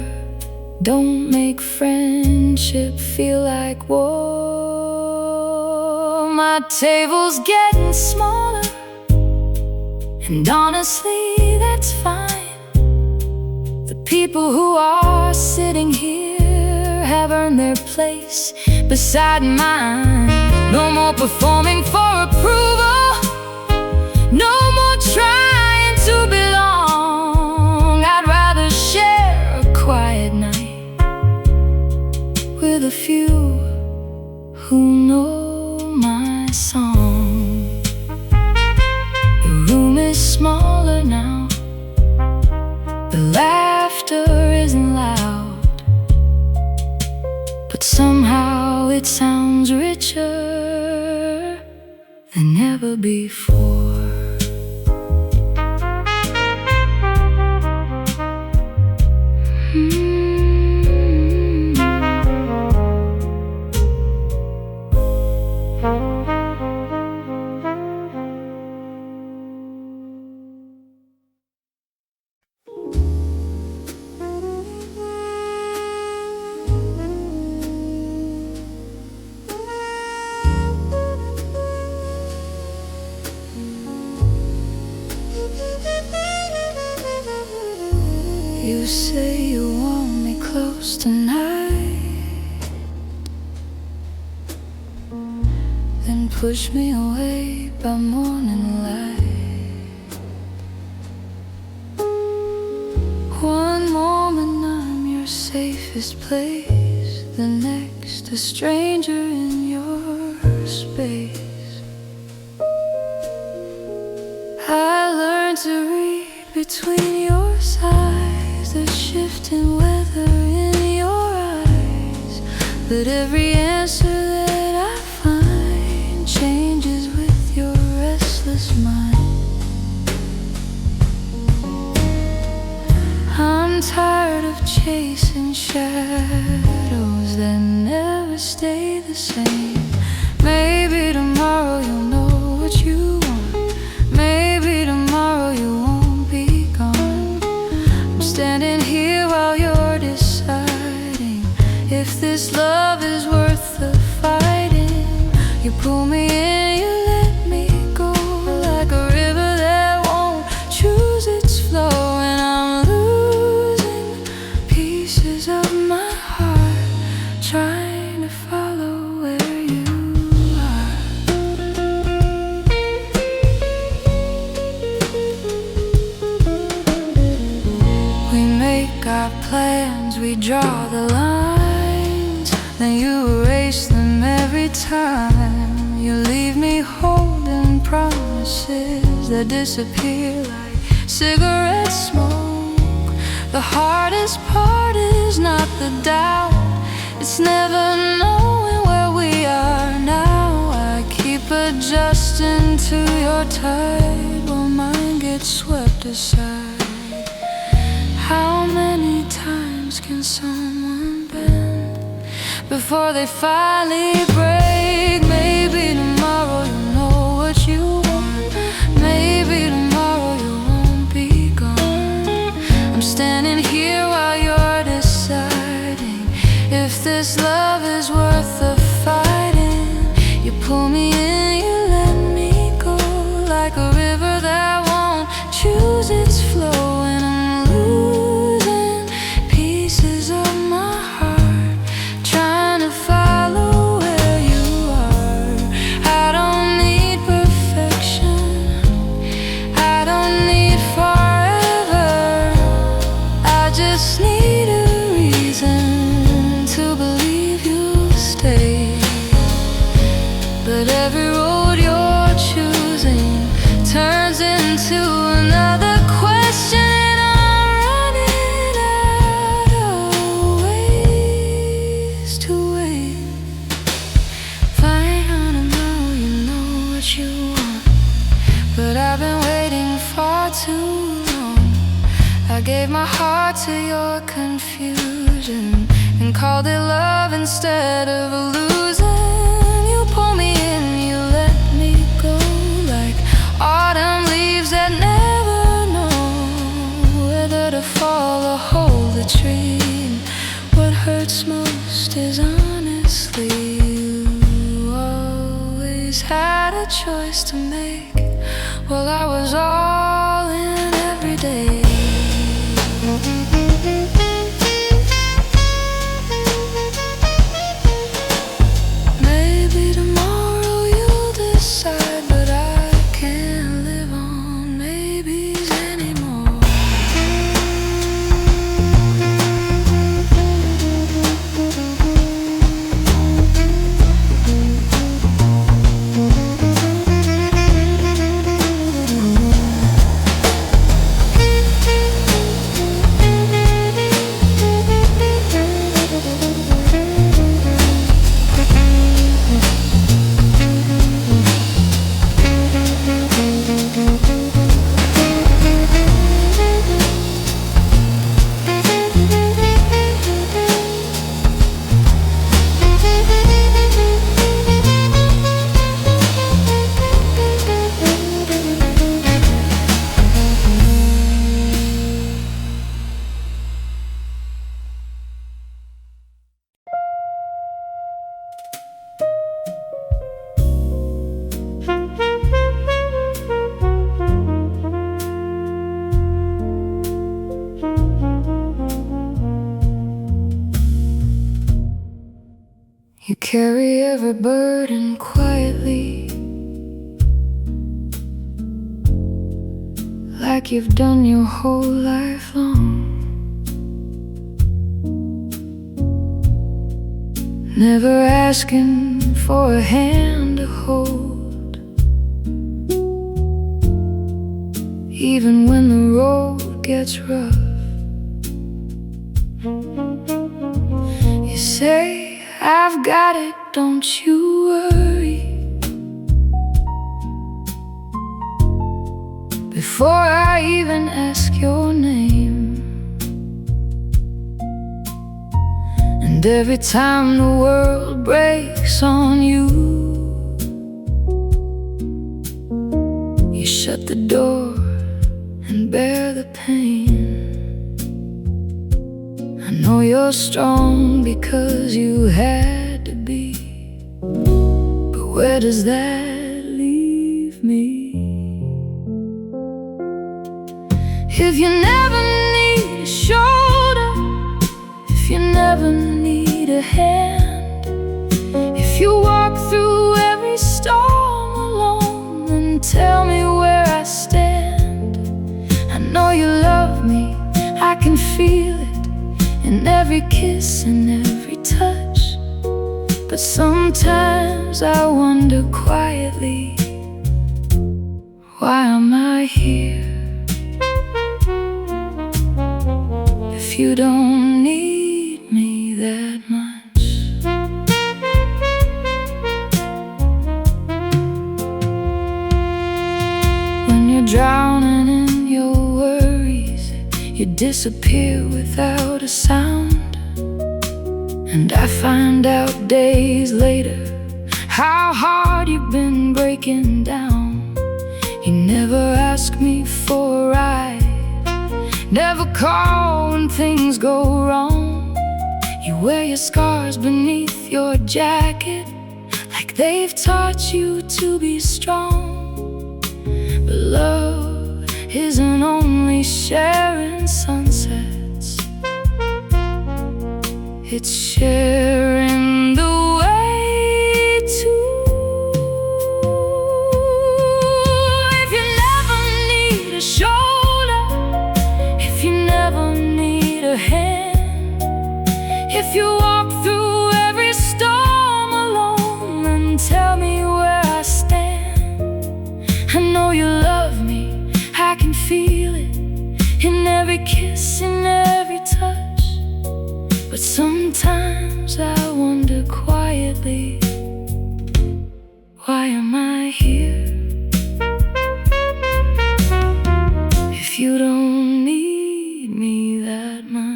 don't make friendship feel like war. My table's getting smaller, and honestly, that's fine. The people who are sitting here have earned their place beside mine. No more performing for approval, no more trying to belong. I'd rather share a quiet night with a few who know my song. The room is smaller now, the laughter isn't loud, but somehow it sounds richer than ever before. You say you want me close tonight, then push me away by morning light. One moment I'm your safest place, the next a stranger in your space. I learned to read between your sighs, the shifting weather in your eyes, but every answer that I find changes with your restless mind. I'm tired of chasing shadows that never stay the same. Maybe tomorrow you'll know what you want, maybe tomorrow you won't be gone. I'm standing here while you're deciding if this love is worth the fighting. You pull me in, you let me go, like a river that won't choose its flow. And I'm losing pieces of my heart, trying to follow where you are. We make our plans, we draw the lines, then you erase them every time. You leave me holding promises that disappear like cigarette smoke. The hardest part is not the doubt, it's never knowing where we are now. I keep adjusting to your tide while mine gets swept aside. How many times can someone bend before they finally break? Maybe tomorrow you'll know what you want, maybe tomorrow you won't be gone. I'm standing here while you're deciding if this love is worth the fighting. to your confusion and called it love instead of a losing. You pull me in, you let me go, like autumn leaves that never know whether to fall or hold the tree. And what hurts most is honestly you always had a choice to make. Well, I was all in every day. Maybe tomorrow you'll decide, but I can't live on maybes anymore. You carry every burden quietly, like you've done your whole life long. Never asking for a hand to hold, even when the road gets rough. You say, I've got it, don't you worry. Before I even ask your name. And every time the world breaks on you, you shut the door and bear the pain. I know you're strong because you had to be, but where does that leave me? If you never need a shoulder, if you never need a hand, if you walk through every storm alone, then tell me where I stand. I know you love me, I can feel it in every kiss and every touch. But sometimes I wonder quietly, why am I here? If you don't need me that much. When you're drowning in your worries, you disappear without a sound. And I find out days later how hard you've been breaking down. You never ask me for a ride, never call when things go wrong. You wear your scars beneath your jacket, like they've taught you to be strong. But love isn't only sharing sunsets, it's sharing the way too. If you never need a shoulder, if you never need a hand, if you walk through every storm alone, then tell me where I stand. I know you love me, I can feel it in every kiss, in every touch. But sometimes I wonder quietly, why am I here? If you don't need me that much.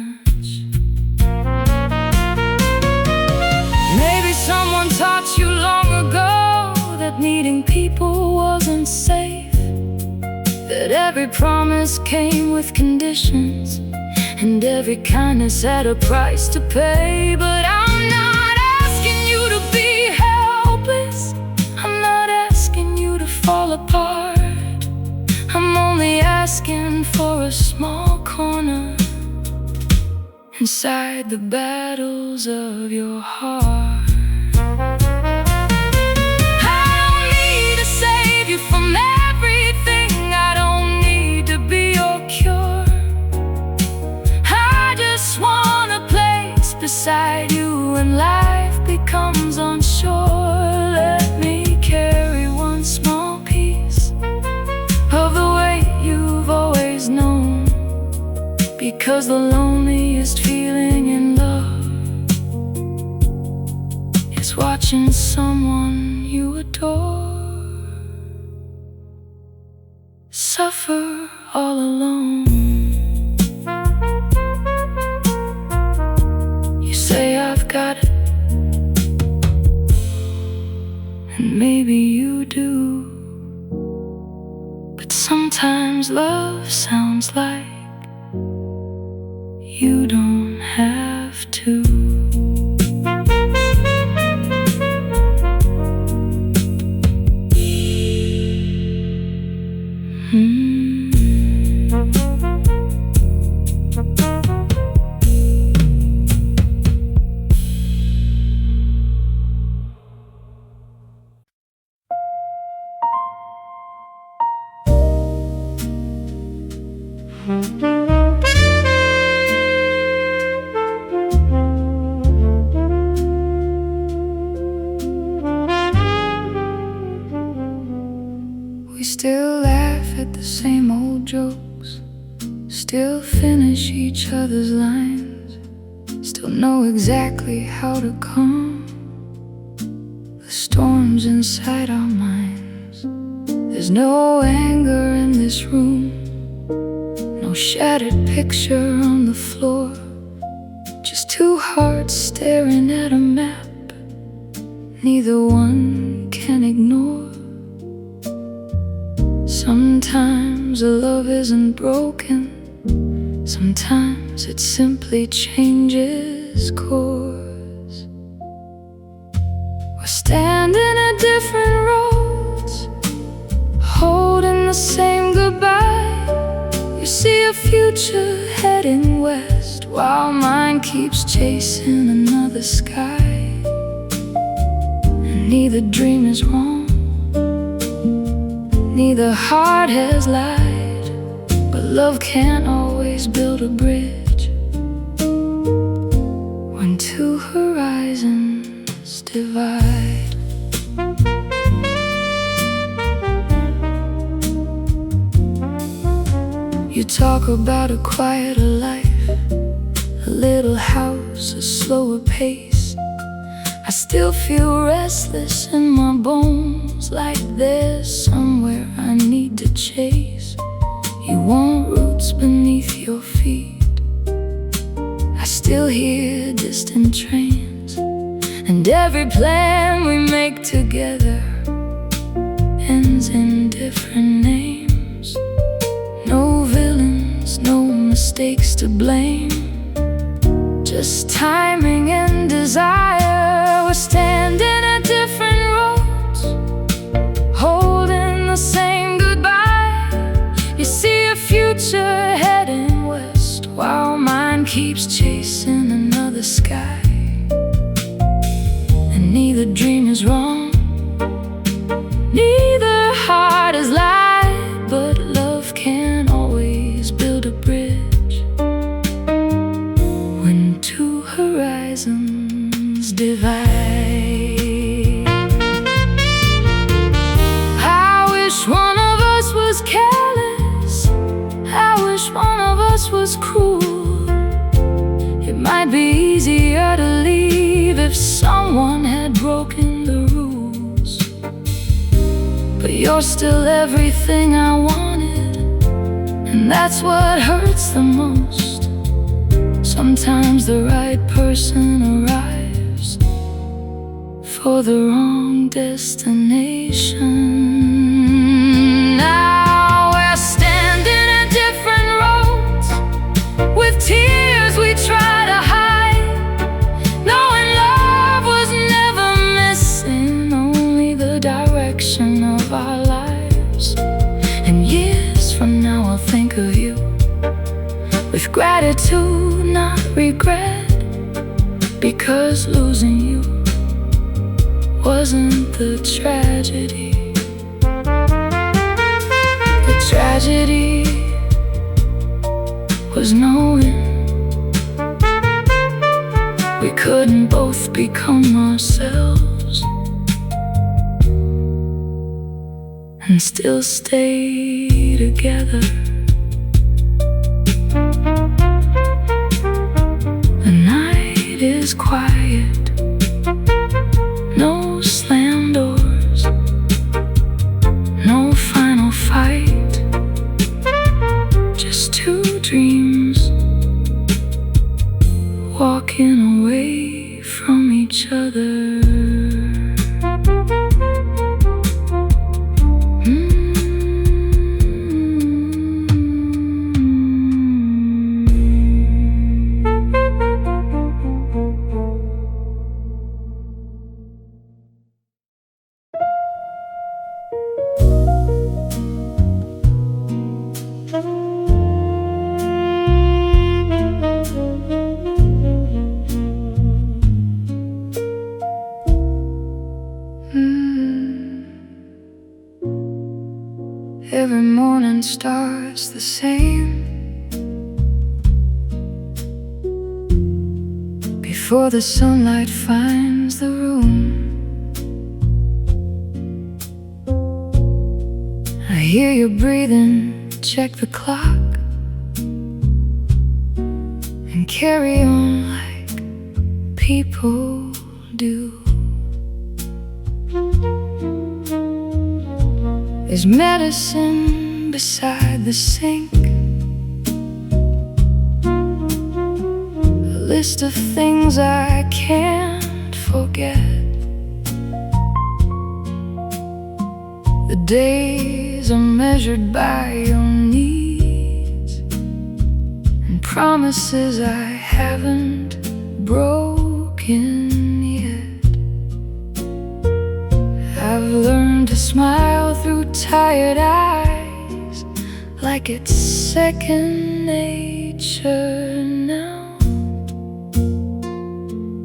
every promise came with conditions, and every kindness had a price to pay. But I'm not asking you to be helpless, I'm not asking you to fall apart. I'm only asking for a small corner inside the battles of your heart. I don't need to save you from everything, I don't need to be your cure. I just want a place beside you when life becomes unsure. Let me carry one small piece of the weight you've always known, because the loneliest feeling in love is watching someone you adore suffer all alone. You say I've got it, and maybe you do, but sometimes love sounds like you don't have to. We still laugh at the same old jokes, still finish each other's lines, still know exactly how to calm the storms inside our minds. There's no anger in this room, no shattered picture on the floor, just two hearts staring at a map neither one can ignore. Sometimes a love isn't broken, sometimes it simply changes course. We're standing at different roads, holding the same goodbye. You see a future heading west, while mine keeps chasing another sky. And neither dream is wrong, neither heart has lied, but love can't always build a bridge when two horizons divide. You talk about a quieter life, a little house, a slower pace. I still feel restless in my bones, like there's somewhere I need to chase. You want roots beneath your feet, I still hear distant trains, and every plan we make together ends in different names. No villains, no mistakes to blame, just timing and desire. We're standing at different roads, holding the same goodbye. You see a future heading west, while mine keeps chasing another sky. And neither dream is wrong, neither heart is lied, but love can always build a bridge when two horizons divide. I wish one of us was careless, I wish one of us was cruel. It might be easier to leave if someone had broken the rules. But you're still everything I wanted, and that's what hurts the most. Sometimes the right person arrives for the wrong destination. Now we're standing regret, because losing you wasn't the tragedy. The tragedy was knowing we couldn't both become ourselves and still stay together. The night is quiet, no slam doors, no final fight, just two dreams walking away from each other. Every morning starts the same. Before the sunlight finds the room, I hear you breathing, check the clock, and carry on like people do. There's medicine beside the sink, a list of things I can't forget. The days are measured by your needs and promises I haven't broken yet. I've learned to smile through tired eyes like it's second nature now.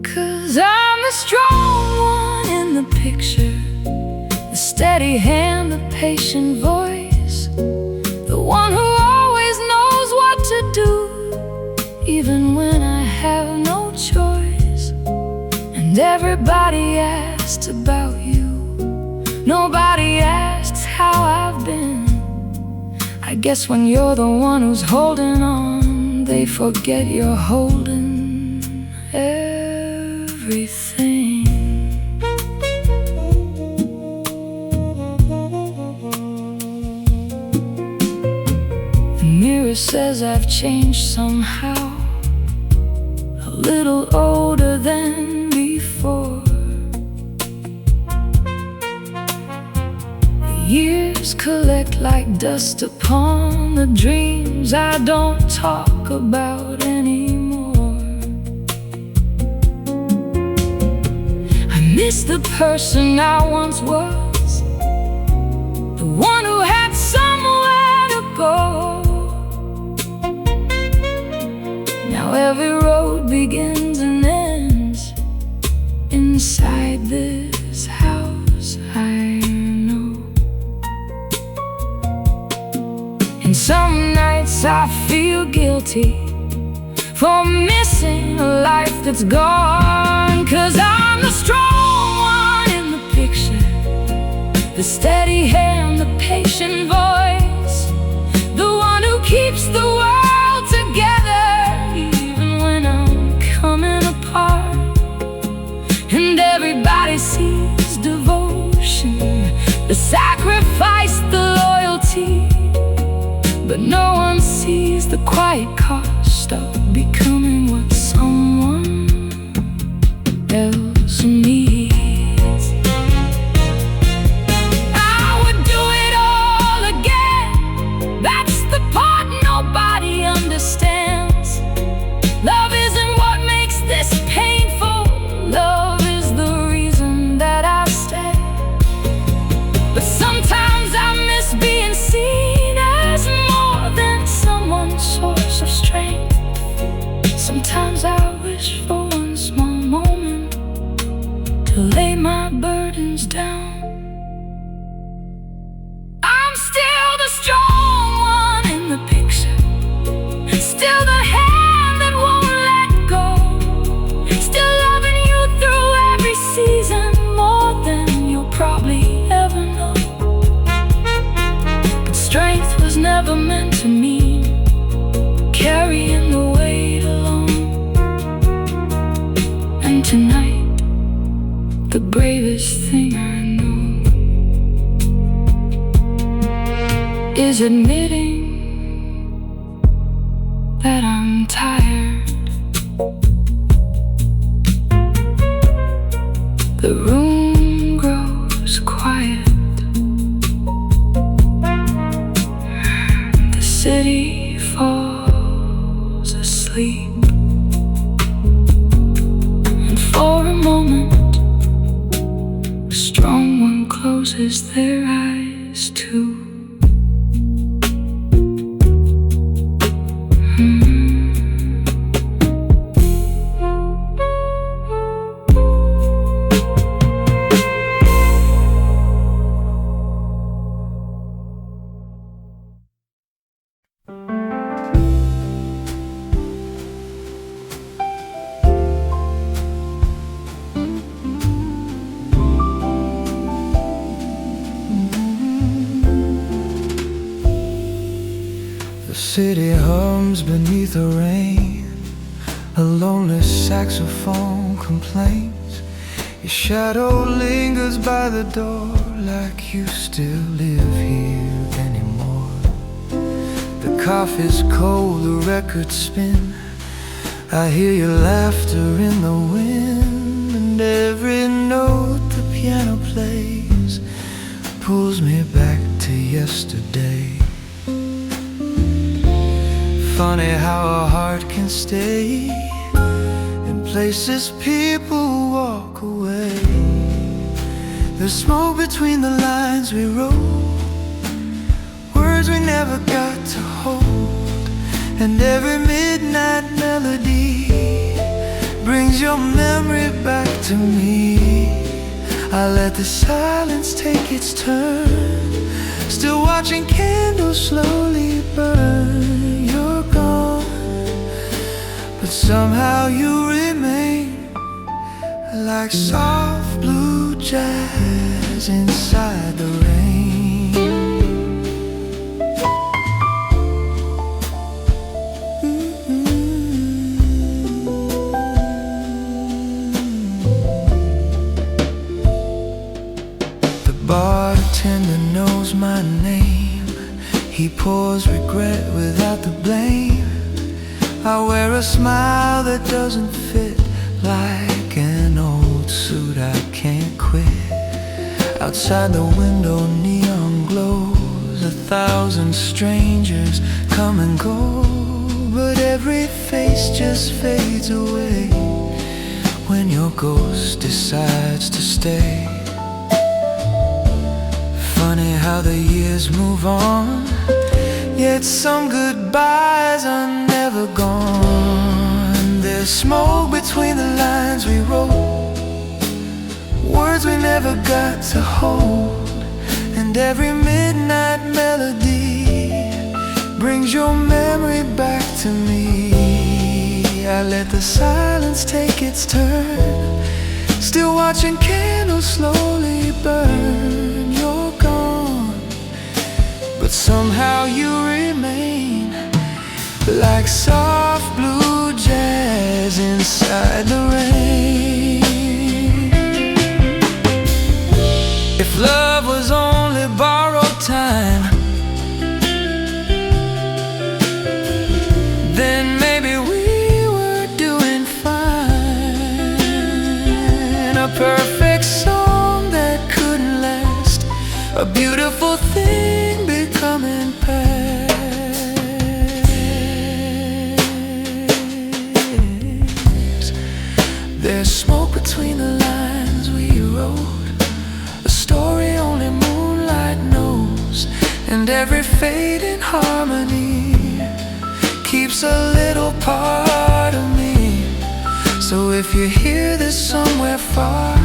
'Cause I'm the strong one in the picture, the steady hand, the patient voice, the one who always knows what to do, even when I have no choice. And everybody asks about you, nobody asks how I've been. I guess when you're the one who's holding on, they forget you're holding everything. The mirror says I've changed somehow, a little older than before. Years collect like dust upon the dreams I don't talk about anymore. I miss the person I once was, the one who had somewhere to go. Now every road begins and ends inside this house I know. And some nights I feel guilty for missing a life that's gone. 'Cause I'm the strong one in the picture, the steady hand, the patient voice, the one who keeps the world together even when I'm coming apart. And everybody sees devotion, the sacrifice, the loyalty, but no one sees the quiet cost of becoming what someone else needs. I would do it all again, that's the part nobody understands. Love isn't what makes this painful, love is the reason that I stay. But sometimes I miss being seen as more than someone's source of strength. Sometimes I to lay my burdens down. I'm still the strong one in the picture, still the hand that won't let go, still loving you through every season, more than you'll probably ever know. But strength was never meant to mean carrying the weight alone. And tonight, the bravest thing I know is admitting that I'm tired. The room grows quiet, the city falls asleep, and for a moment the strong one closes their eyes too.
The city hums beneath the rain, a lonely saxophone complains. Your shadow lingers by the door, like you still live here anymore. The coffee's cold, the records spin, I hear your laughter in the wind, and every note the piano plays pulls me back to yesterday. Funny how a heart can stay in places people walk away. There's smoke between the lines we wrote, words we never got to hold, and every midnight melody brings your memory back to me. I let the silence take its turn, still watching candles slowly burn. You're gone, but somehow you remain, like soft blue jazz inside the rain. The bartender knows my name, he pours regret without the blame. I wear a smile that doesn't fit, like an old suit I can't quit. Outside the window neon glows, 1,000 strangers come and go, but every face just fades away when your ghost decides to stay. Funny how the years move on, yet some goodbyes are never gone. There's smoke between the lines we wrote, words we never got to hold, and every midnight melody brings your memory back to me. I let the silence take its turn, still watching candles slowly burn. You're gone, but somehow you remain, like soft blue jazz inside the rain. If love was only borrowed time, then maybe we were doing fine. A perfect song that couldn't last, a beautiful thing becoming past. There's smoke between the lines we wrote, a story only moonlight knows, and every fading harmony keeps a little part of me. So if you hear this somewhere far,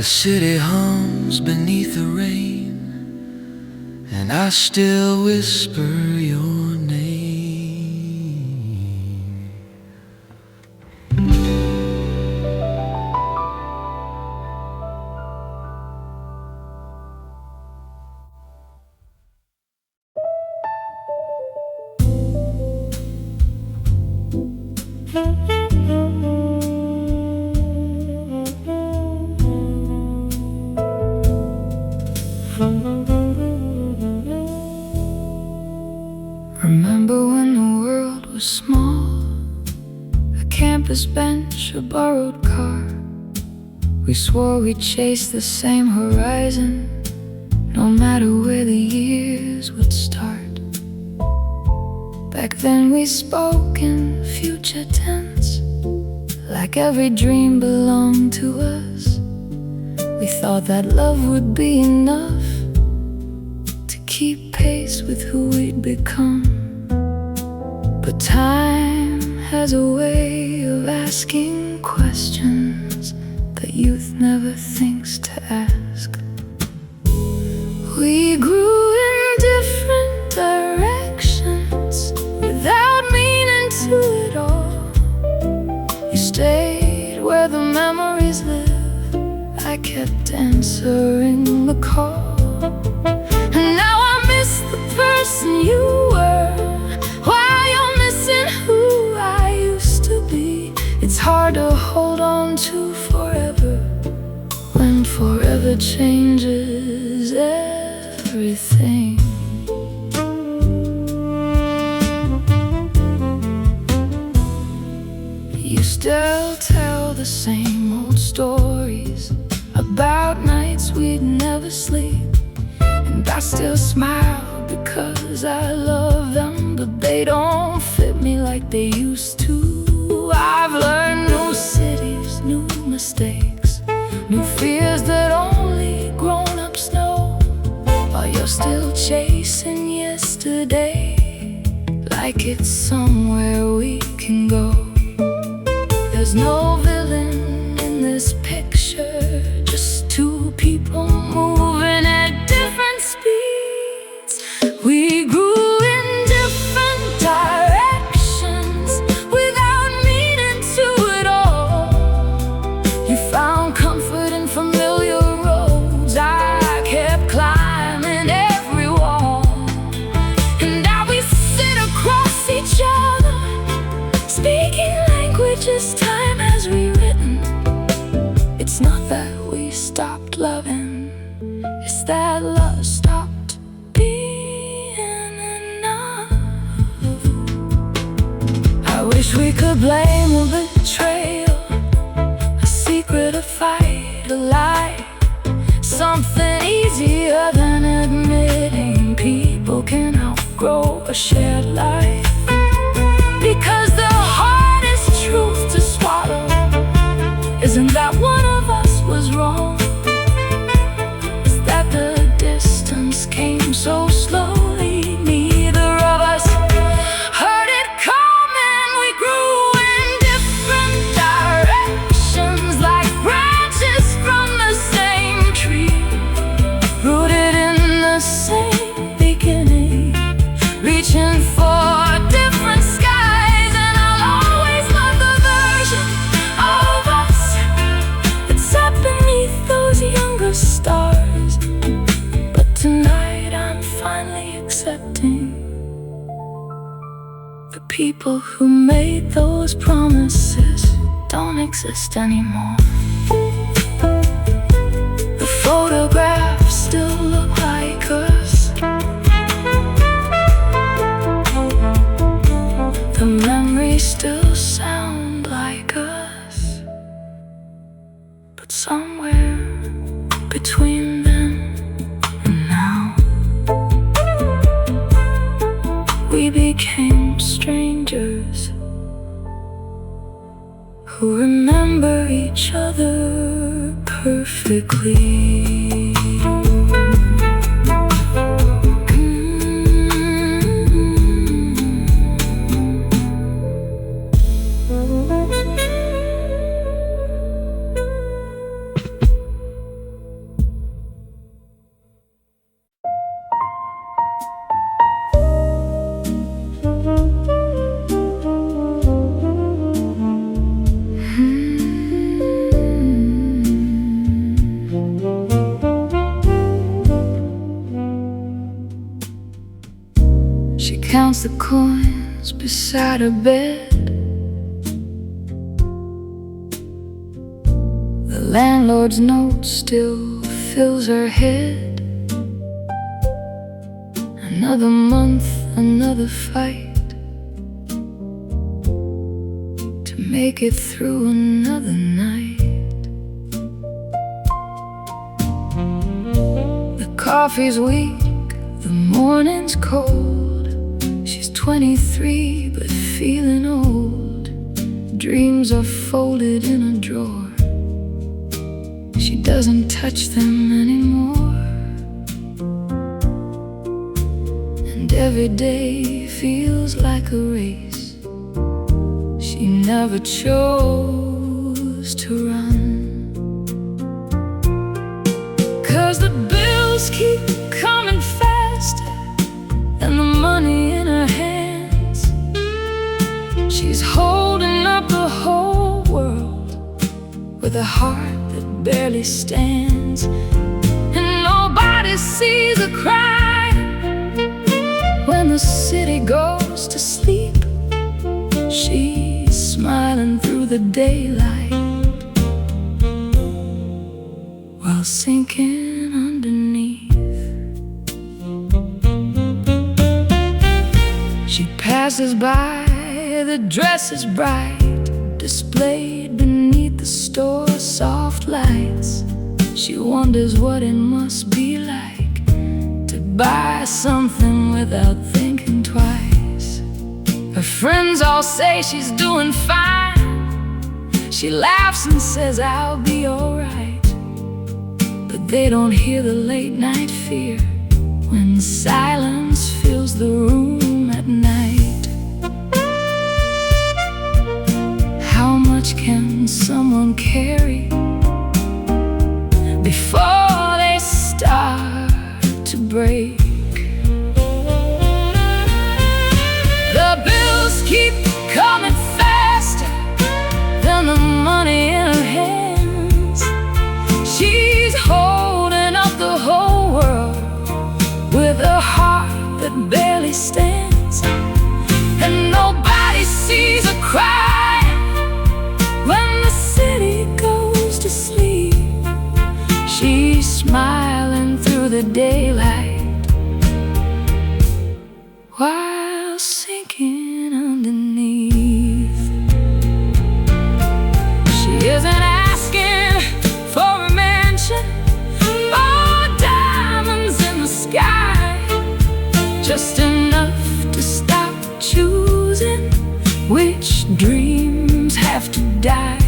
The city hums beneath the rain, and I still whisper your name.
Remember when the world was small, a campus bench, a borrowed car. We swore we'd chase the same horizon, no matter where the years would start. Back then we spoke in future tense, like every dream belonged to us. We thought that love would be enough to keep pace with who we'd become. But time has a way of asking questions that youth never thinks to ask. We grew in different directions without meaning to it all. You stayed where the memories live, I kept answering the call. And now I miss the person you were, while you're missing who I used to be. It's hard to hold on to forever, when forever changes everything. You still tell the same old stories about nights we'd never sleep, and I still smile because I love them, but they don't fit me like they used to. I've learned new cities, new mistakes, new fears that only grown-ups know, while you're still chasing yesterday like it's somewhere we can go. There's no villain in this picture, just two people moving at different speeds. We grew in different directions without meaning to at all. You found comfort in familiar roads, I kept climbing every wall. And now we sit across each other, speaking languages time has rewritten. It's not that we stopped loving, it's that love stopped being enough. I wish we could blame a betrayal, a secret, a fight, a lie, something easier than admitting people can outgrow a shared life. Because the hardest truth to swallow isn't that one of us was wrong, it's that the distance came so slowly. Neither of us heard it coming. We grew in different directions, like branches from the same tree, rooted in the same beginning, reaching for different skies. And I'll always love the version of us that's up beneath those younger stars. But tonight I'm finally accepting the people who made those promises don't exist anymore. The photographs still look like us, the memories still sound like us, but somewhere between then and now, we became strangers who remember each other perfectly. lays the coins beside her bed. The landlord's note still fills her head. Another month, another fight to make it through another night. The coffee's weak, the morning's cold. She's 23 but feeling old. Dreams are folded in a drawer. She doesn't touch them anymore. And every day feels like a race she never chose to run. 'Cause the bills keep coming faster than the money in her hands. She's holding up the whole world with a heart that barely stands. And nobody sees her cry when the city goes to sleep. She's smiling through the daylight while sinking underneath. She passes by the dresses bright, displayed beneath the store's soft lights. She wonders what it must be like to buy something without thinking twice. Her friends all say she's doing fine. She laughs and says, I'll be alright. But they don't hear the late night fear when silence fills the room at night. How much can someone carry before they start to break? The bills keep coming faster than the money in her hands. She's holding up the whole world with a heart that barely stands. And nobody sees her cry when the city goes to sleep. She's smiling through the daylight while sinking underneath. She isn't asking for a mansion or diamonds in the sky, just enough to stop choosing which dreams have to die.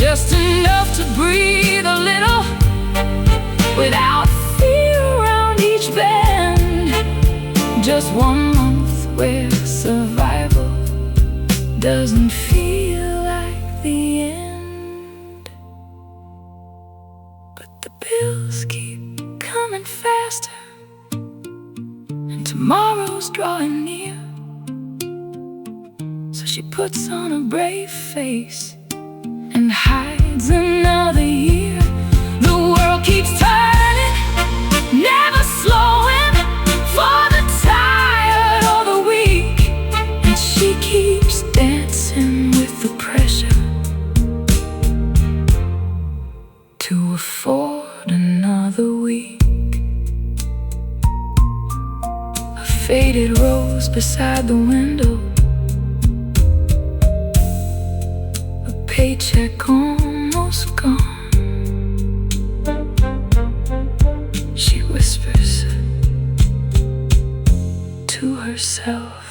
Just enough to breathe a little without fear around each bend. Just 1 month where survival doesn't feel like the end. But the bills keep coming faster, and tomorrow's drawing near. So she puts on a brave face and hides another year. The world keeps turning, never slowing for the tired or the weak. And she keeps dancing with the pressure to afford another week. A faded rose beside the window, paycheck almost gone. She whispers to herself,